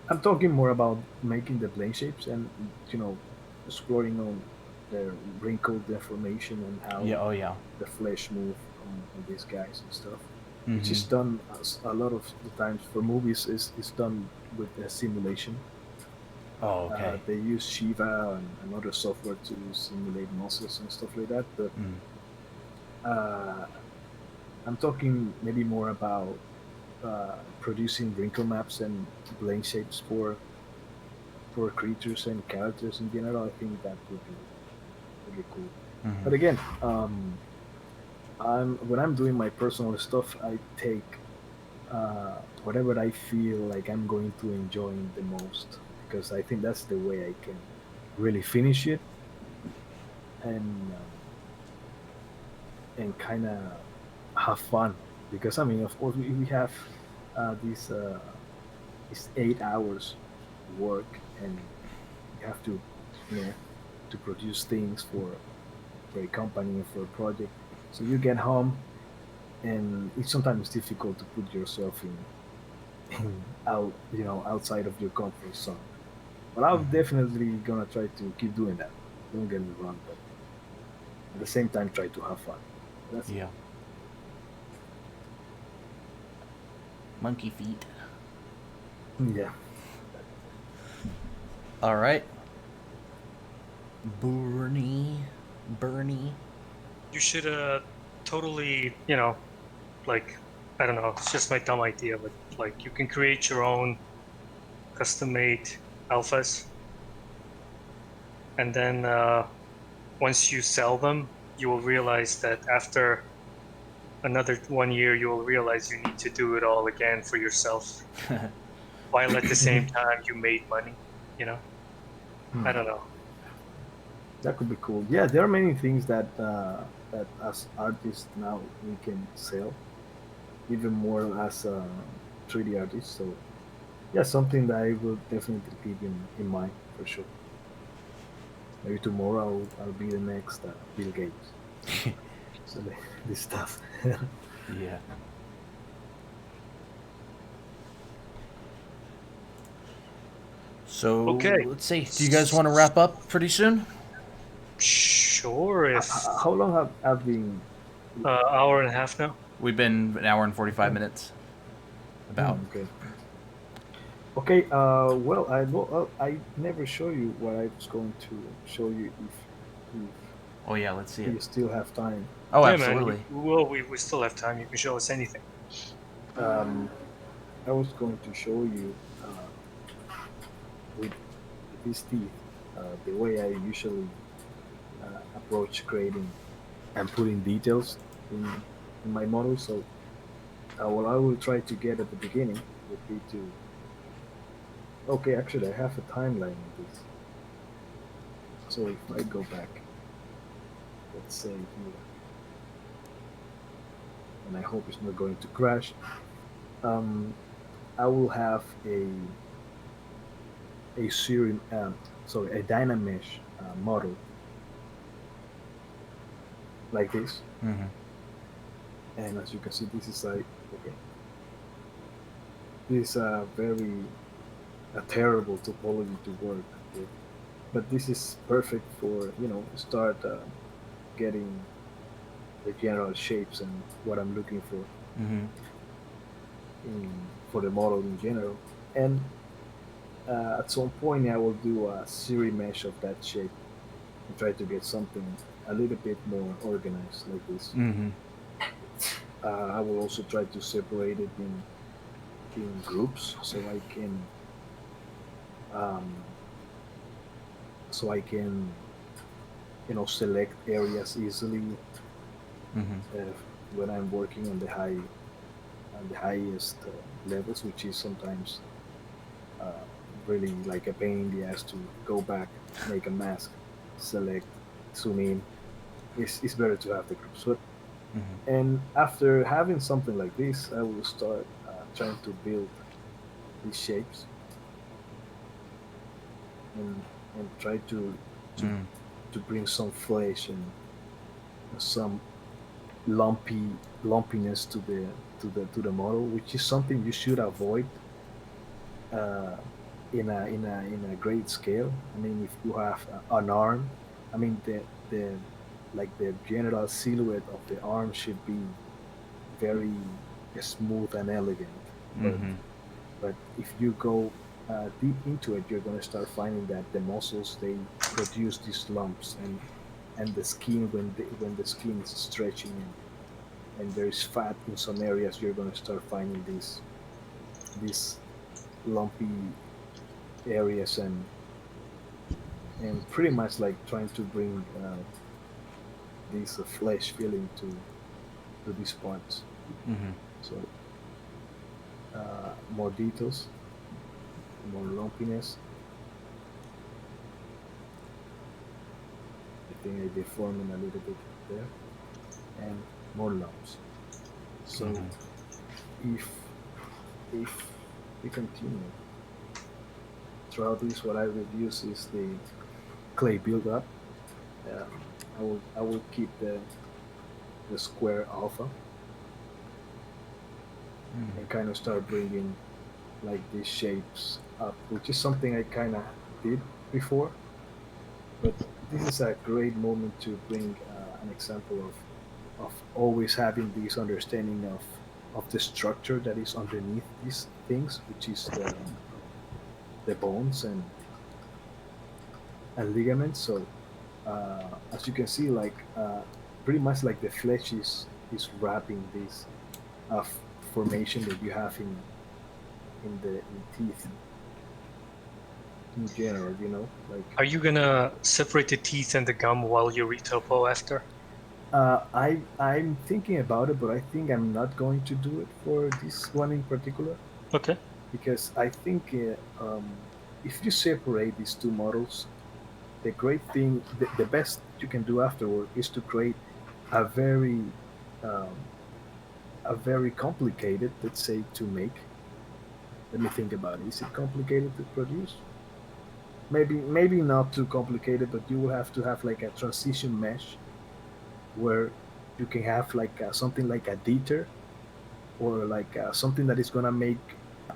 I'm talking more about making the plane shapes and exploring on the wrinkle deformation and how Yeah. Oh yeah. the flesh move on these guys and stuff. Which Mm-hmm. is done a lot of the times for movies is done with a simulation. Oh okay. They use Shiva and other software to simulate muscles and stuff like that. But Mm. uh, I'm talking maybe more about producing wrinkle maps and plane shapes for creatures and characters in general. I think that would be really cool. Mm-hmm. But again, when I'm doing my personal stuff, I take whatever I feel like I'm going to enjoy the most because I think that's the way I can really finish it and kind of have fun. Because I mean, of course, we have This is 8 hours work, and you have to, you know, to produce things for a company or for a project. So you get home, and it's sometimes difficult to put yourself in out, outside of your comfort zone. But I'm Hmm. definitely gonna try to keep doing that. Don't get me wrong, but at the same time, try to have fun. That's it. Yeah. Monkey feet. Yeah. All right. Bernie. You should totally, like, I don't know, it's just my dumb idea, but like you can create your own custom made alphas, and then once you sell them, you will realize that after another 1 year, you will realize you need to do it all again for yourself, while at the same time you made money. You know, Hmm. I don't know. That could be cool. Yeah, there are many things that as artists now we can sell, even more as 3D artists. So yeah, something that I will definitely keep in mind for sure. Maybe tomorrow I'll be the next Bill Gates. So this stuff. Yeah. So Okay, let's see. Do you guys want to wrap up pretty soon? sure. If How long have I been? hour and a half now. We've been an hour and 45 minutes. About. Okay. Okay. Well, I never show you what I was going to show you if Oh yeah, let's see it. you still have time. Oh, Yeah, man. absolutely. Well, we still have time. You can show us anything. Um, I was going to show you with these teeth the way I usually approach creating and putting details in my model. So what I will try to get at the beginning would be to. Okay, actually, I have a timeline on this. So if I go back, let's say here, and I hope it's not going to crash, um, I will have a serum, sorry, a Dynamesh model like this. Hmm. And as you can see, this is like okay, this is a very a terrible topology to work with, but this is perfect for start getting the general shapes and what I'm looking for Hmm. for the model in general. And at some point, I will do a series mesh of that shape and try to get something a little bit more organized like this. Hmm. I will also try to separate it in groups um, so I can select areas easily Hmm. uh, when I'm working on the highest levels, which is sometimes uh, really like a pain in the ass to go back, make a mask, select, zoom in. It's better to have the groups. Hmm. And after having something like this, I will start trying to build these shapes and try to Mm. to bring some flesh and some lumpiness to the model, which is something you should avoid uh, in a great scale. I mean, if you have an arm, I mean the like the general silhouette of the arm should be very smooth and elegant. But Hmm. if you go deep into it, you're going to start finding that the muscles they produce these lumps, and the skin when the skin is stretching and there is fat in some areas, you're going to start finding these lumpy areas and pretty much like trying to bring this flesh feeling to these parts. Hmm. So more details, more lumpiness. I think I deforming a little bit there, and more lumps. So Hmm. if if we continue throughout this, what I will use is the clay build-up. Um, I will keep the square alpha and kind of start bringing like these shapes up, which is something I kind of did before. But this is a great moment to bring an example of always having this understanding of the structure that is underneath these things, which is the bones and ligaments. So as you can see, like pretty much like the flesh is wrapping this uh, formation that you have in teeth in general. Like Are you gonna separate the teeth and the gum while you retopo after? I'm thinking about it, but I think I'm not going to do it for this one in particular Okay. because I think if you separate these two models, the great thing, the best you can do afterward is to create a very um, a very complicated, let's say, to make. Let me think about it. Is it complicated to produce? Maybe not too complicated, but you will have to have like a transition mesh where you can have like something like a dieter or like something that is gonna make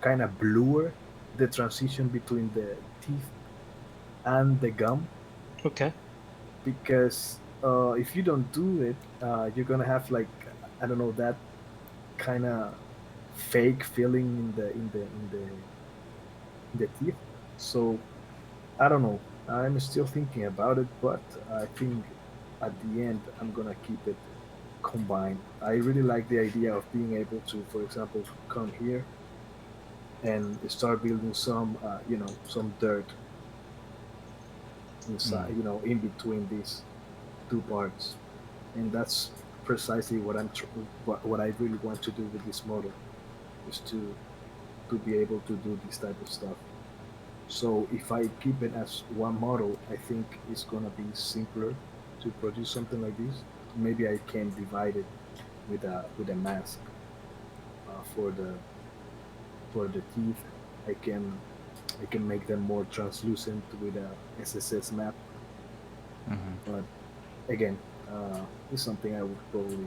kind of bluer the transition between the teeth and the gum. Okay. Because if you don't do it, you're gonna have like I don't know that kind of fake feeling in the teeth. So I don't know. I'm still thinking about it, but I think at the end I'm gonna keep it combined. I really like the idea of being able to, for example, come here and start building some dirt inside, in between these two parts, and that's precisely what I really want to do with this model is to be able to do this type of stuff. So if I keep it as one model, I think it's gonna be simpler to produce something like this. Maybe I can divide it with a mask for the teeth. I can I can make them more translucent with a SSS map. But again, it's something I would probably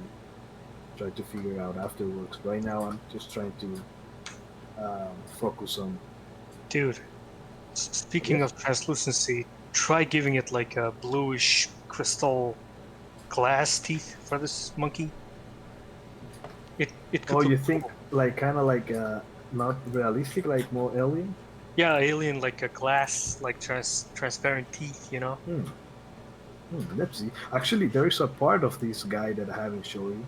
try to figure out afterwards. Right now, I'm just trying to focus on. Dude, speaking Yes. of translucency, try giving it like a bluish crystal glass teeth for this monkey. It Oh, could look you think cool. like kind of like not realistic, like more alien? Yeah, alien like a glass, like transparent teeth. Hmm. Let's see. Actually, there is a part of this guy that I haven't shown you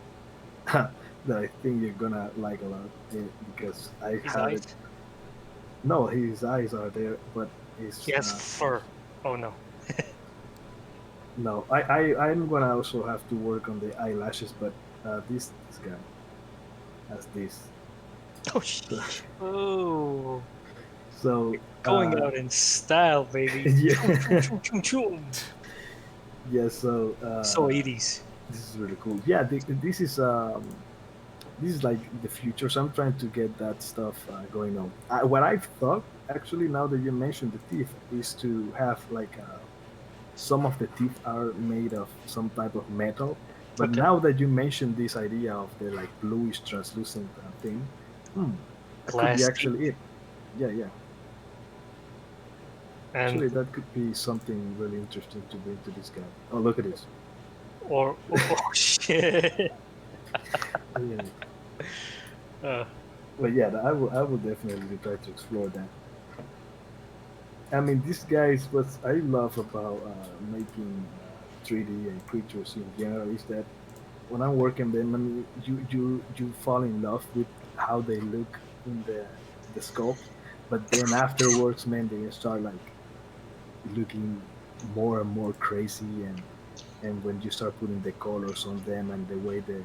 that I think you're gonna like a lot because I His have eyes. it. No, his eyes are there, but He his has fur. Oh no. no. I'm gonna also have to work on the eyelashes, but this guy has this. Oh, oh. So Going out in style, baby. Choom, choom, yeah, choom, choom, choom. yeah. So So 80s. this is really cool. Yeah, this is like the future. So I'm trying to get that stuff going on. What I've thought actually now that you mentioned the teeth is to have like some of the teeth are made of some type of metal. But Okay. now that you mentioned this idea of the like bluish translucent thing, hmm, that could be Glass teeth. actually it. Yeah, yeah. And Actually, that could be something really interesting to bring to this guy. Oh, look at this. or oh, shit. Yeah. Uh, But yeah, I will definitely try to explore that. I mean, this guy is what I love about making 3D and creatures in general is that when I'm working them, I mean, you fall in love with how they look in the sculpt, but then afterwards, man, they start like looking more and more crazy, and when you start putting the colors on them and the way the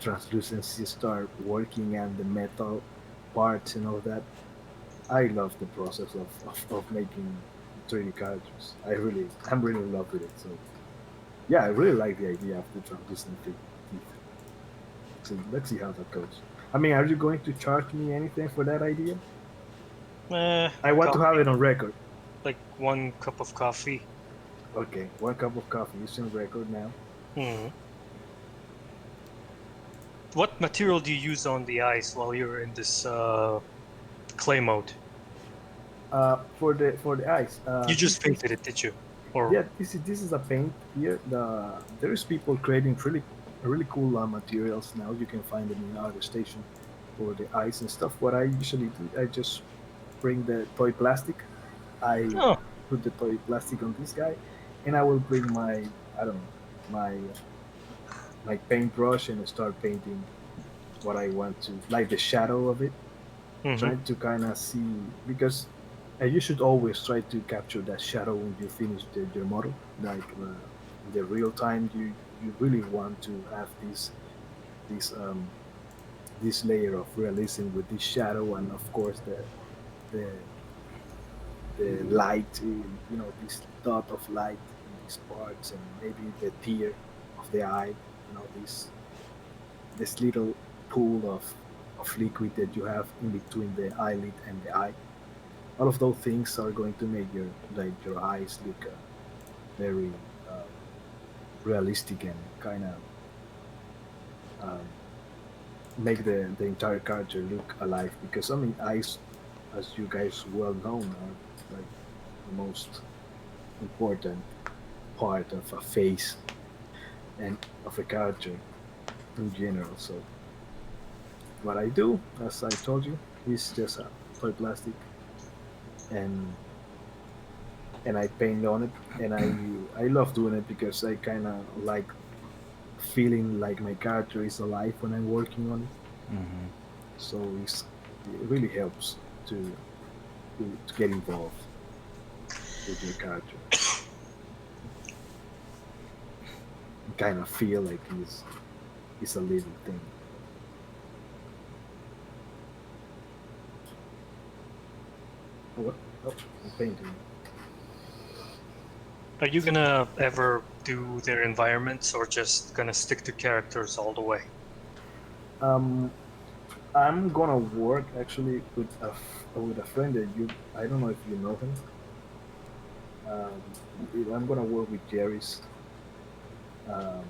translucency start working and the metal parts and all that, I love the process of making 3D characters. I'm really in love with it. So yeah, I really like the idea of the translucent teeth. So let's see how that goes. I mean, are you going to charge me anything for that idea? I want to have Coffee, it on record. like 1 cup of coffee. Okay, 1 cup of coffee is on record now. Hmm. What material do you use on the ice while you're in this clay mode? For the ice, You this just is painted it, did you? Or yeah, this is a paint here. There is people creating really cool materials now. You can find them in our station for the ice and stuff. What I usually do, I just bring the toy plastic. I oh, put the toy plastic on this guy, and I will bring my, I don't know, my paintbrush and start painting what I want to, like the shadow of it, hmm. trying to kind of see, because you should always try to capture that shadow when you finish your model. Like in the real time, you really want to have this this layer of realism with this shadow, and of course the the light, this dot of light in these parts, and maybe the tear of the eye, this little pool of liquid that you have in between the eyelid and the eye. All of those things are going to make your eyes look very uh, realistic and kind of um, make the entire character look alive. Because I mean, eyes, as you guys well know, are like the most important part of a face and of a character in general. So what I do, as I told you, is just a toy plastic, and I paint on it, and I love doing it because I kind of like feeling like my character is alive when I'm working on it. Mm-hmm. So it really helps to, to get involved with your character, kind of feel like he's a living thing. Oh, what? Oh, I'm painting. Are you gonna ever do their environments or just gonna stick to characters all the way? Um, I'm gonna work actually with a friend that I don't know if you know him. Um, I'm gonna work with Jerry's. Um,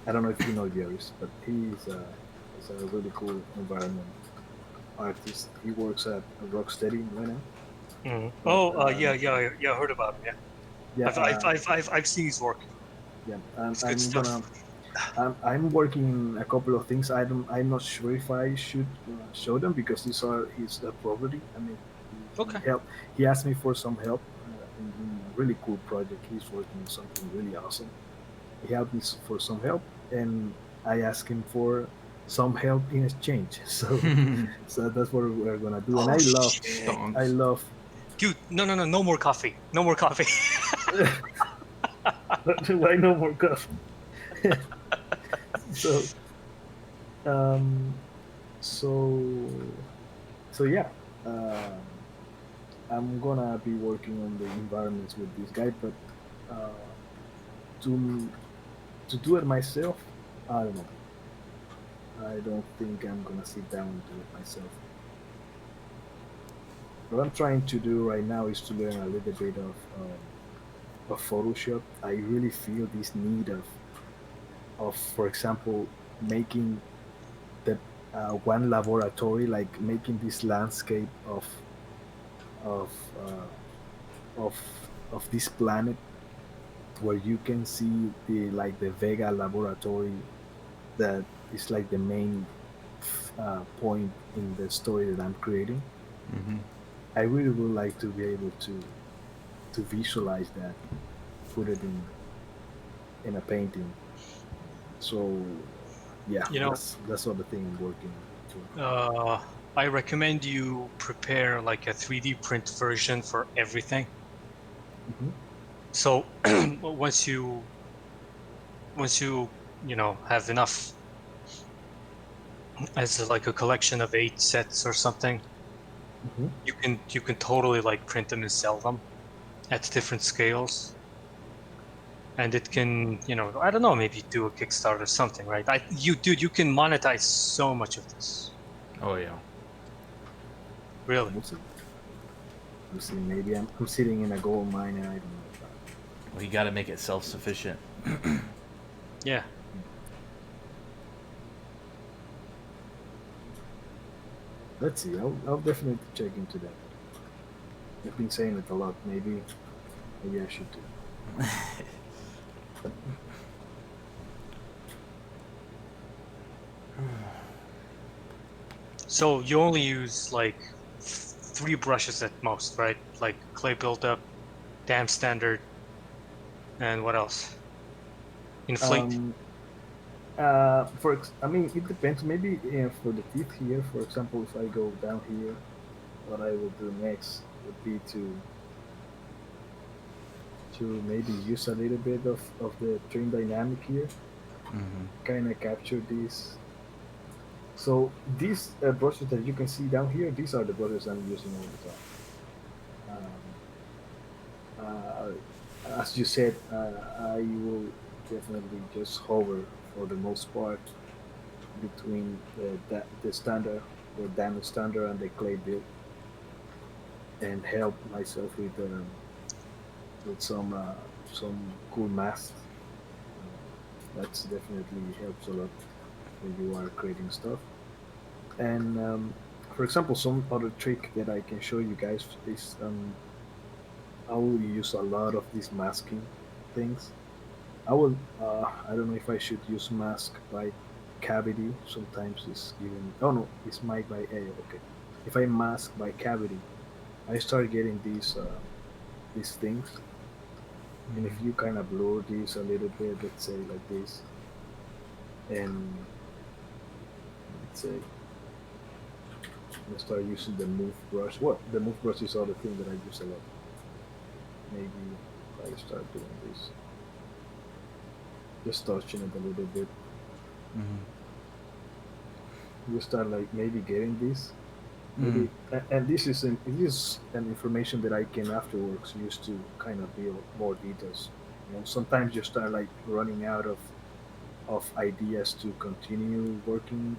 I don't know if you know Jerry's, but he's a really cool environment artist. He works at Rocksteady right now. Mhm. But Oh, yeah. I heard about him. Yeah, yeah, I've seen his work. yeah. It's good I'm stuff. gonna. I'm working a couple of things. I'm not sure if I should show them because these are his property. I mean, Okay. he asked me for some help in a really cool project. He's working on something really awesome. He helped me for some help, and I asked him for some help in exchange. So that's what we're gonna do. And Oh shit, I Stonks. love. dude! No more coffee. No more coffee. Why no more coffee? So um, so so yeah. Um, I'm gonna be working on the environments with this guy, but uh, to do it myself, I don't know. I don't think I'm gonna sit down and do it myself. What I'm trying to do right now is to learn a little bit of Photoshop. I really feel this need for example, making the one laboratory, like making this landscape of of this planet where you can see the Vega laboratory that is like the main point in the story that I'm creating. Mm-hmm. I really would like to be able to visualize that, put it in a painting. So yeah, You know, that's sort of thing I'm working for. I recommend you prepare like a 3D print version for everything. Hmm. So once you have enough as like a collection of 8 sets or something, Hmm. you can totally like print them and sell them at different scales. and it can, I don't know, maybe do a Kickstarter or something, right? Dude, you can monetize so much of this, Oh yeah. really. We'll see. We'll see. Maybe I'm sitting in a gold mine and I don't know about it. Well, you got to make it self-sufficient. Yeah. Let's see. I'll definitely check into that. I've been saying it a lot. Maybe I should do. So you only use like 3 brushes at most, right? Like clay buildup, dam standard, and what else? Inflate. I mean, it depends. Maybe for the teeth here, for example, if I go down here, what I will do next would be to maybe use a little bit of the trim dynamic here, Mm-hmm. kind of capture this. So these brushes that you can see down here, these are the brushes I'm using all the time. As you said, I will definitely just hover for the most part between the standard or diamond standard and the clay build, and help myself with some cool masks. That's definitely helps a lot when you are creating stuff. And for example, some other trick that I can show you guys is I will use a lot of these masking things. I don't know if I should use mask by cavity. Sometimes it's even. Oh no, it's mic by A. Okay. If I mask by cavity, I start getting these things. And if you kind of blur these a little bit, let's say like this, and let's say I start using the move brush. What the move brush is other thing that I use a lot. Maybe if I start doing this, just touching it a little bit. Mm-hmm. You start like maybe getting this. Mm-hmm. Maybe, and this is an information that I can afterwards use to kind of build more details. Sometimes you start like running out of ideas to continue working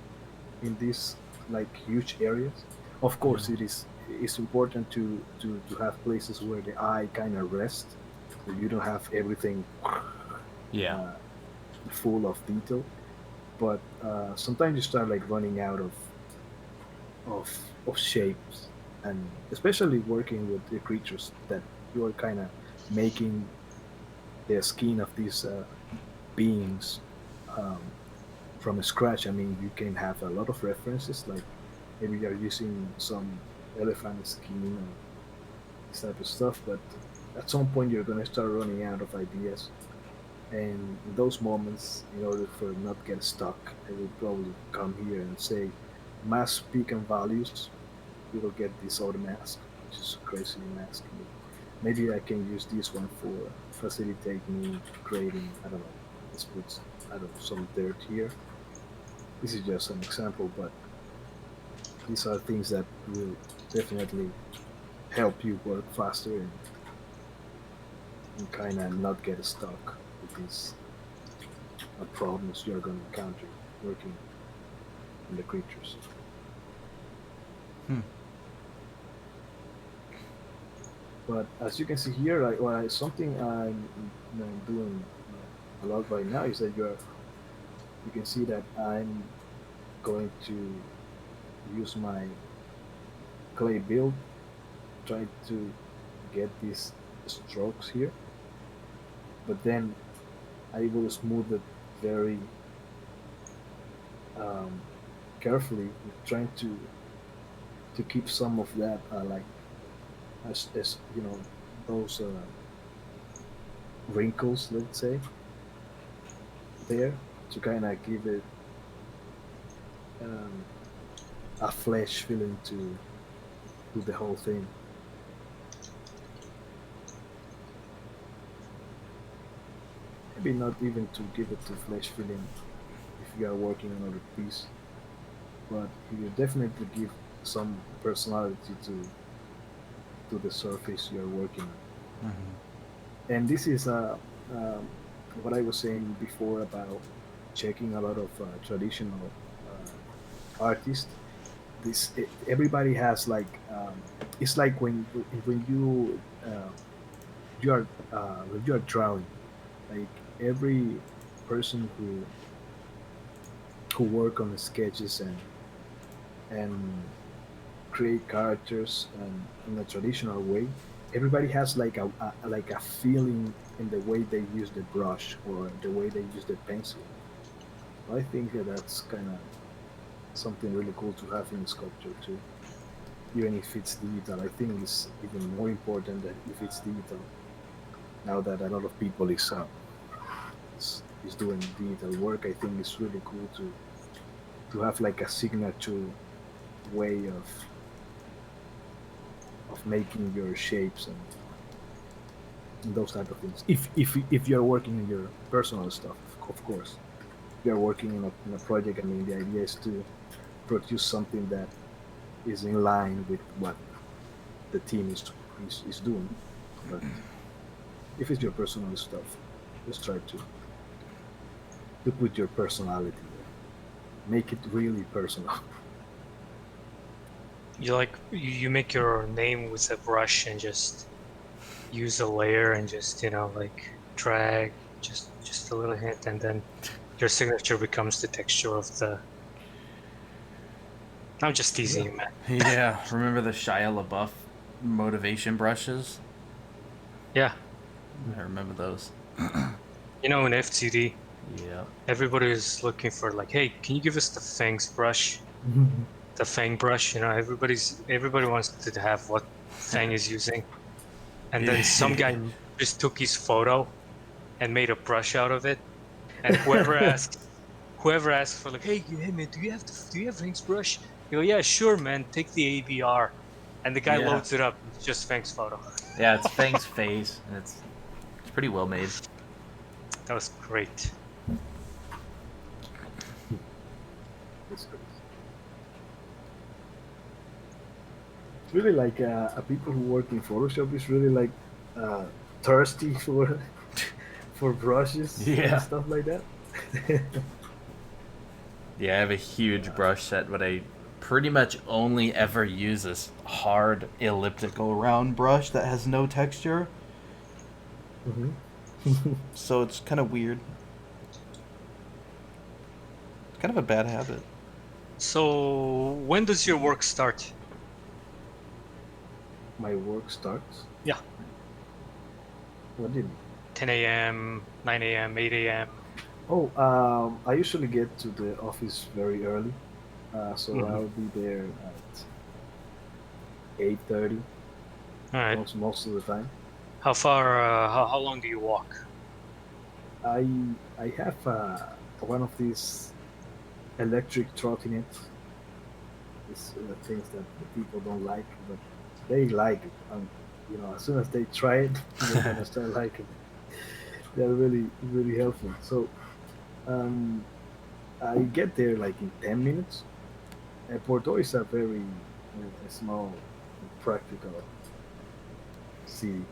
in these like huge areas. Of Yeah. course, it's important to have places where the eye kind of rests, so you don't have everything Yeah. uh, full of detail. But sometimes you start like running out of of shapes, and especially working with the creatures that you are kind of making the skin of these beings um, from scratch. I mean, you can have a lot of references, like maybe you're using some elephant skin or this type of stuff, but at some point you're going to start running out of ideas. And in those moments, in order for not get stuck, I will probably come here and say mask peak and values. You will get this other mask, which is a crazy mask. Maybe I can use this one for facilitate me creating, I don't know, let's put, I don't know, some dirt here. This is just an example, but these are things that will definitely help you work faster and kind of not get stuck with these problems you're going to encounter working in the creatures. Hmm. But as you can see here, something doing a lot right now is that you can see that I'm going to use my clay build, try to get these strokes here, but then I will smooth it very um, carefully, trying to keep some of that like as those wrinkles, let's say, there, to kind of give it um, a flesh feeling to the whole thing. Maybe not even to give it the flesh feeling if you are working on a piece, but you definitely give some personality to the surface you're working on. Mm-hmm. And this is what I was saying before about checking a lot of traditional artists. Everybody has like it's like when you are drawing, like every person who work on the sketches and create characters and in a traditional way, everybody has like like a feeling in the way they use the brush or the way they use the pencil. I think that's kind of something really cool to have in sculpture too. Even if it's digital, I think it's even more important that if it's digital. Now that a lot of people is doing digital work, I think it's really cool to have like a signature way of making your shapes and those type of things. If you're working in your personal stuff, of course, if you're working in a project. I mean, the idea is to produce something that is in line with what the team is doing. But if it's your personal stuff, just try to put your personality there. Make it really personal. You make your name with a brush and just use a layer and just like drag just a little hint, and then your signature becomes the texture of the. I'm just teasing you, man. Yeah, remember the Shia LaBeouf motivation brushes? Yeah, I remember those. in FTD, Yeah. everybody is looking for like, hey, can you give us the fangs brush? The Fang brush, everybody wants to have what Fang is using. And then some guy just took his photo and made a brush out of it. And whoever asks for like, hey man, do you have Fang's brush? You go, yeah, sure, man, take the ABR. And the guy Yeah. loads it up. It's just Fang's photo. Yeah, it's Fang's face, and it's pretty well made. That was great. It's really like people who work in Photoshop is really like thirsty for brushes and stuff like that. Yeah, I have a huge brush set, but I pretty much only ever use this hard elliptical round brush that has no texture. So it's kind of weird. It's kind of a bad habit. So when does your work start? My work starts? Yeah. What do you mean? 10 a.m., 9 a.m., 8 a.m. Oh, I usually get to the office very early, so I'll be there at 8:30. All right. Most of the time. How far? How long do you walk? I have one of these electric trottinettes. These things that the people don't like, but they like it. As soon as they try it, they're gonna start liking it. They're really helpful. So I get there like in 10 minutes. Porto is a very small, practical city,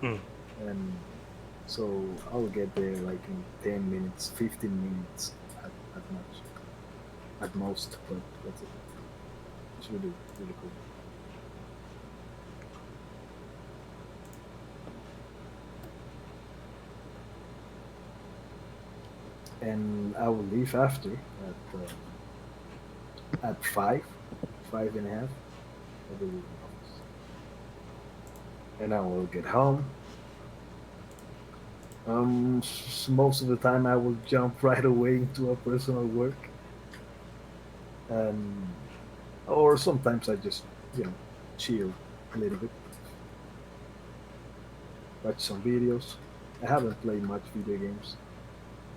and so I'll get there like in 10 minutes, 15 minutes at most. But that's it. It's really cool. And I will leave after at 5:30. I will leave the office, and I will get home. Most of the time, I will jump right away into a personal work, or sometimes I just chill a little bit, watch some videos. I haven't played much video games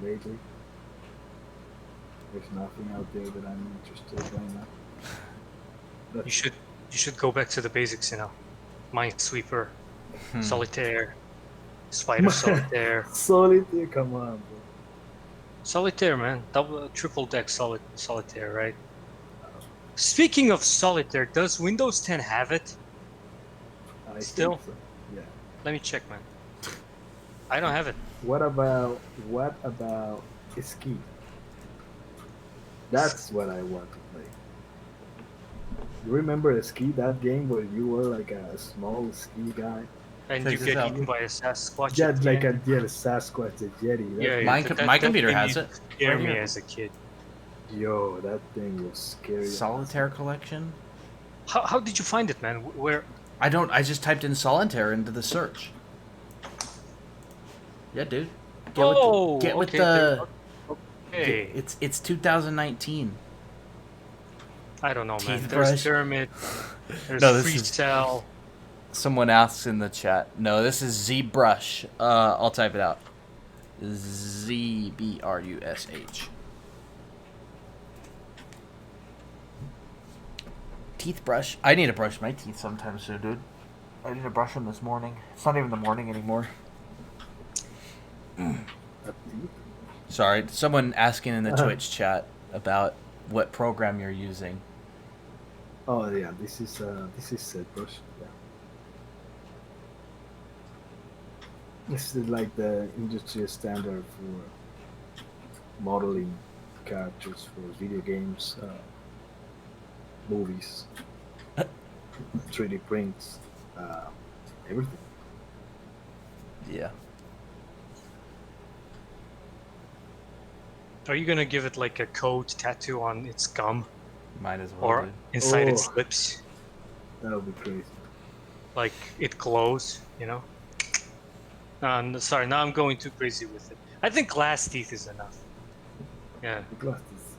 lately. There's nothing out there that I'm interested in right now. But You should go back to the basics, Minesweeper, Solitaire, Spider Solitaire. Solitaire, come on, bro. Solitaire, man. Triple deck Solitaire, right? Speaking of Solitaire, does Windows 10 have it? I Still? think so. Yeah. Let me check, man. I don't have it. what about ski? That's what I want to play. You remember ski, that game where you were like a small ski guy? And you Check this get out. eaten by a Sasquatch Yeah, at the like end. a Sasquatch, the Yeti. That Yeah, thing, yeah, My that computer game has used it. to scare Right me here. as a kid. yo, that thing was scary. Solitaire collection. How did you find it, man? Where? I don't. I just typed in solitaire into the search. Yeah, dude. Oh, Get with okay, okay, the. okay. It's 2019. I don't know, man. Teeth There's brush. Pyramid. There's No, this Free is. Cell. Someone asks in the chat. No, this is ZBrush. I'll type it out. ZBRUSH. Teeth brush. I need to brush my teeth sometime soon, dude. I need to brush them this morning. It's not even the morning anymore. Sorry, someone asking in the Twitch chat about what program you're using. Oh yeah, this is ZBrush. Yeah, this is like the industry standard for modeling characters for video games, movies, 3D prints, uh, everything. Yeah. Are you gonna give it like a code tattoo on its gum Might as well, or dude. inside its Oh. lips? That would be crazy. Like it glows, you know? Sorry, now I'm going too crazy with it. I think glass teeth is enough. Yeah. The glasses.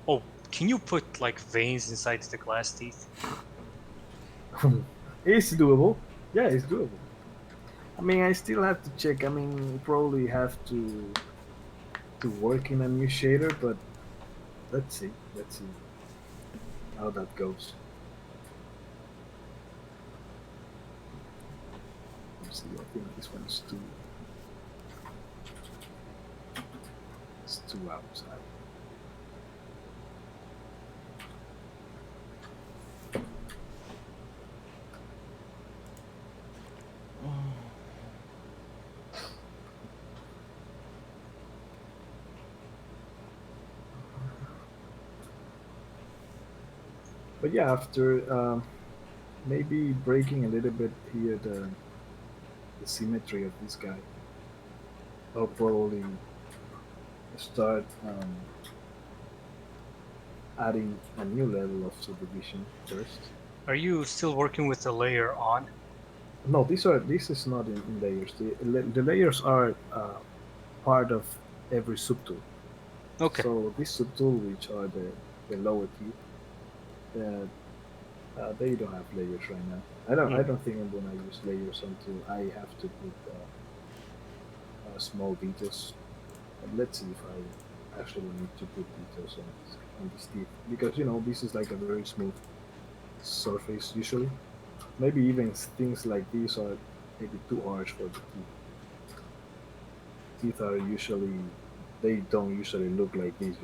Oh, can you put like veins inside the glass teeth? It's doable. Yeah, it's doable. I mean, I still have to check. I mean, probably have to work in a new shader, but let's see. Let's see how that goes. Let's see. I think this one's too. It's too outside. But yeah, after maybe breaking a little bit here the symmetry of this guy, I'll probably start adding a new level of subdivision first. Are you still working with the layer on? No, this is not in layers. The layers are part of every subtool. Okay. So this subtool, which are the lower teeth, they don't have layers right now. I don't think I'm gonna use layers until I have to put small details. But let's see if I actually need to put details on this teeth, because this is like a very smooth surface usually. Maybe even things like these are maybe too harsh for the teeth. Teeth are usually, they don't usually look like this.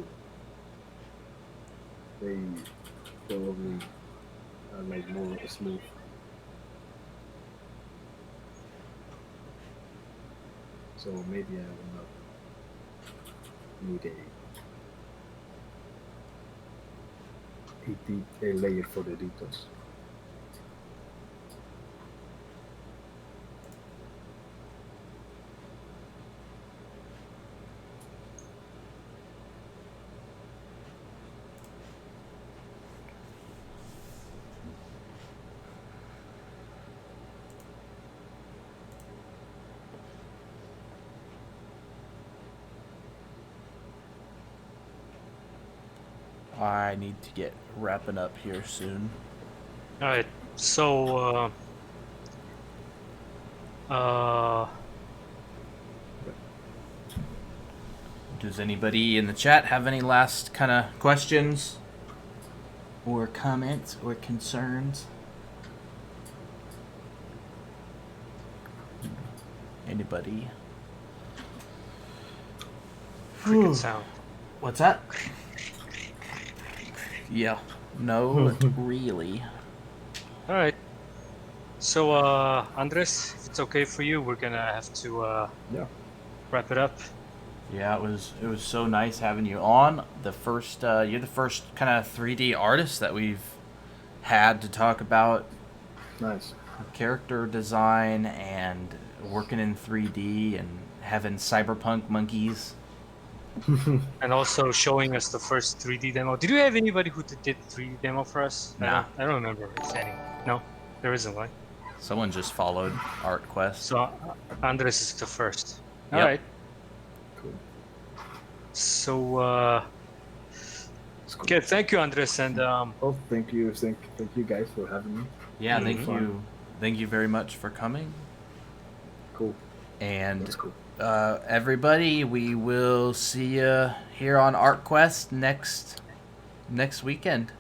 They probably are like more smooth. So maybe I will not need a layer for the details. I need to get wrapping up here soon. All right. So, Does anybody in the chat have any last kind of questions or comments or concerns? Anybody? freaking sound. What's that? Yeah. No, really. All right. So, Andres, if it's okay for you, we're gonna have to Yeah. wrap it up. Yeah, it was so nice having you on. The first you're the first kind of 3D artist that we've had to talk about Nice. character design and working in 3D and having cyberpunk monkeys. And also showing us the first 3D demo. Did you have anybody who did 3D demo for us? Nah. I don't remember if any. No, there isn't one. Someone just followed ArtQuest. So Andres is the first. All Yep. right. Cool. So It's cool. okay, thank you, Andres, and Oh, thank you guys for having me. Yeah, Mhm. thank you very much for coming. Cool. And That's cool. everybody, we will see you here on ArtQuest next weekend.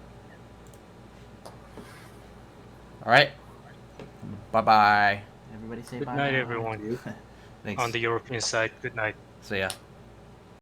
All right. Bye-bye. Everybody say good bye. night, everyone. You. Thanks. On the European side, good night. See ya.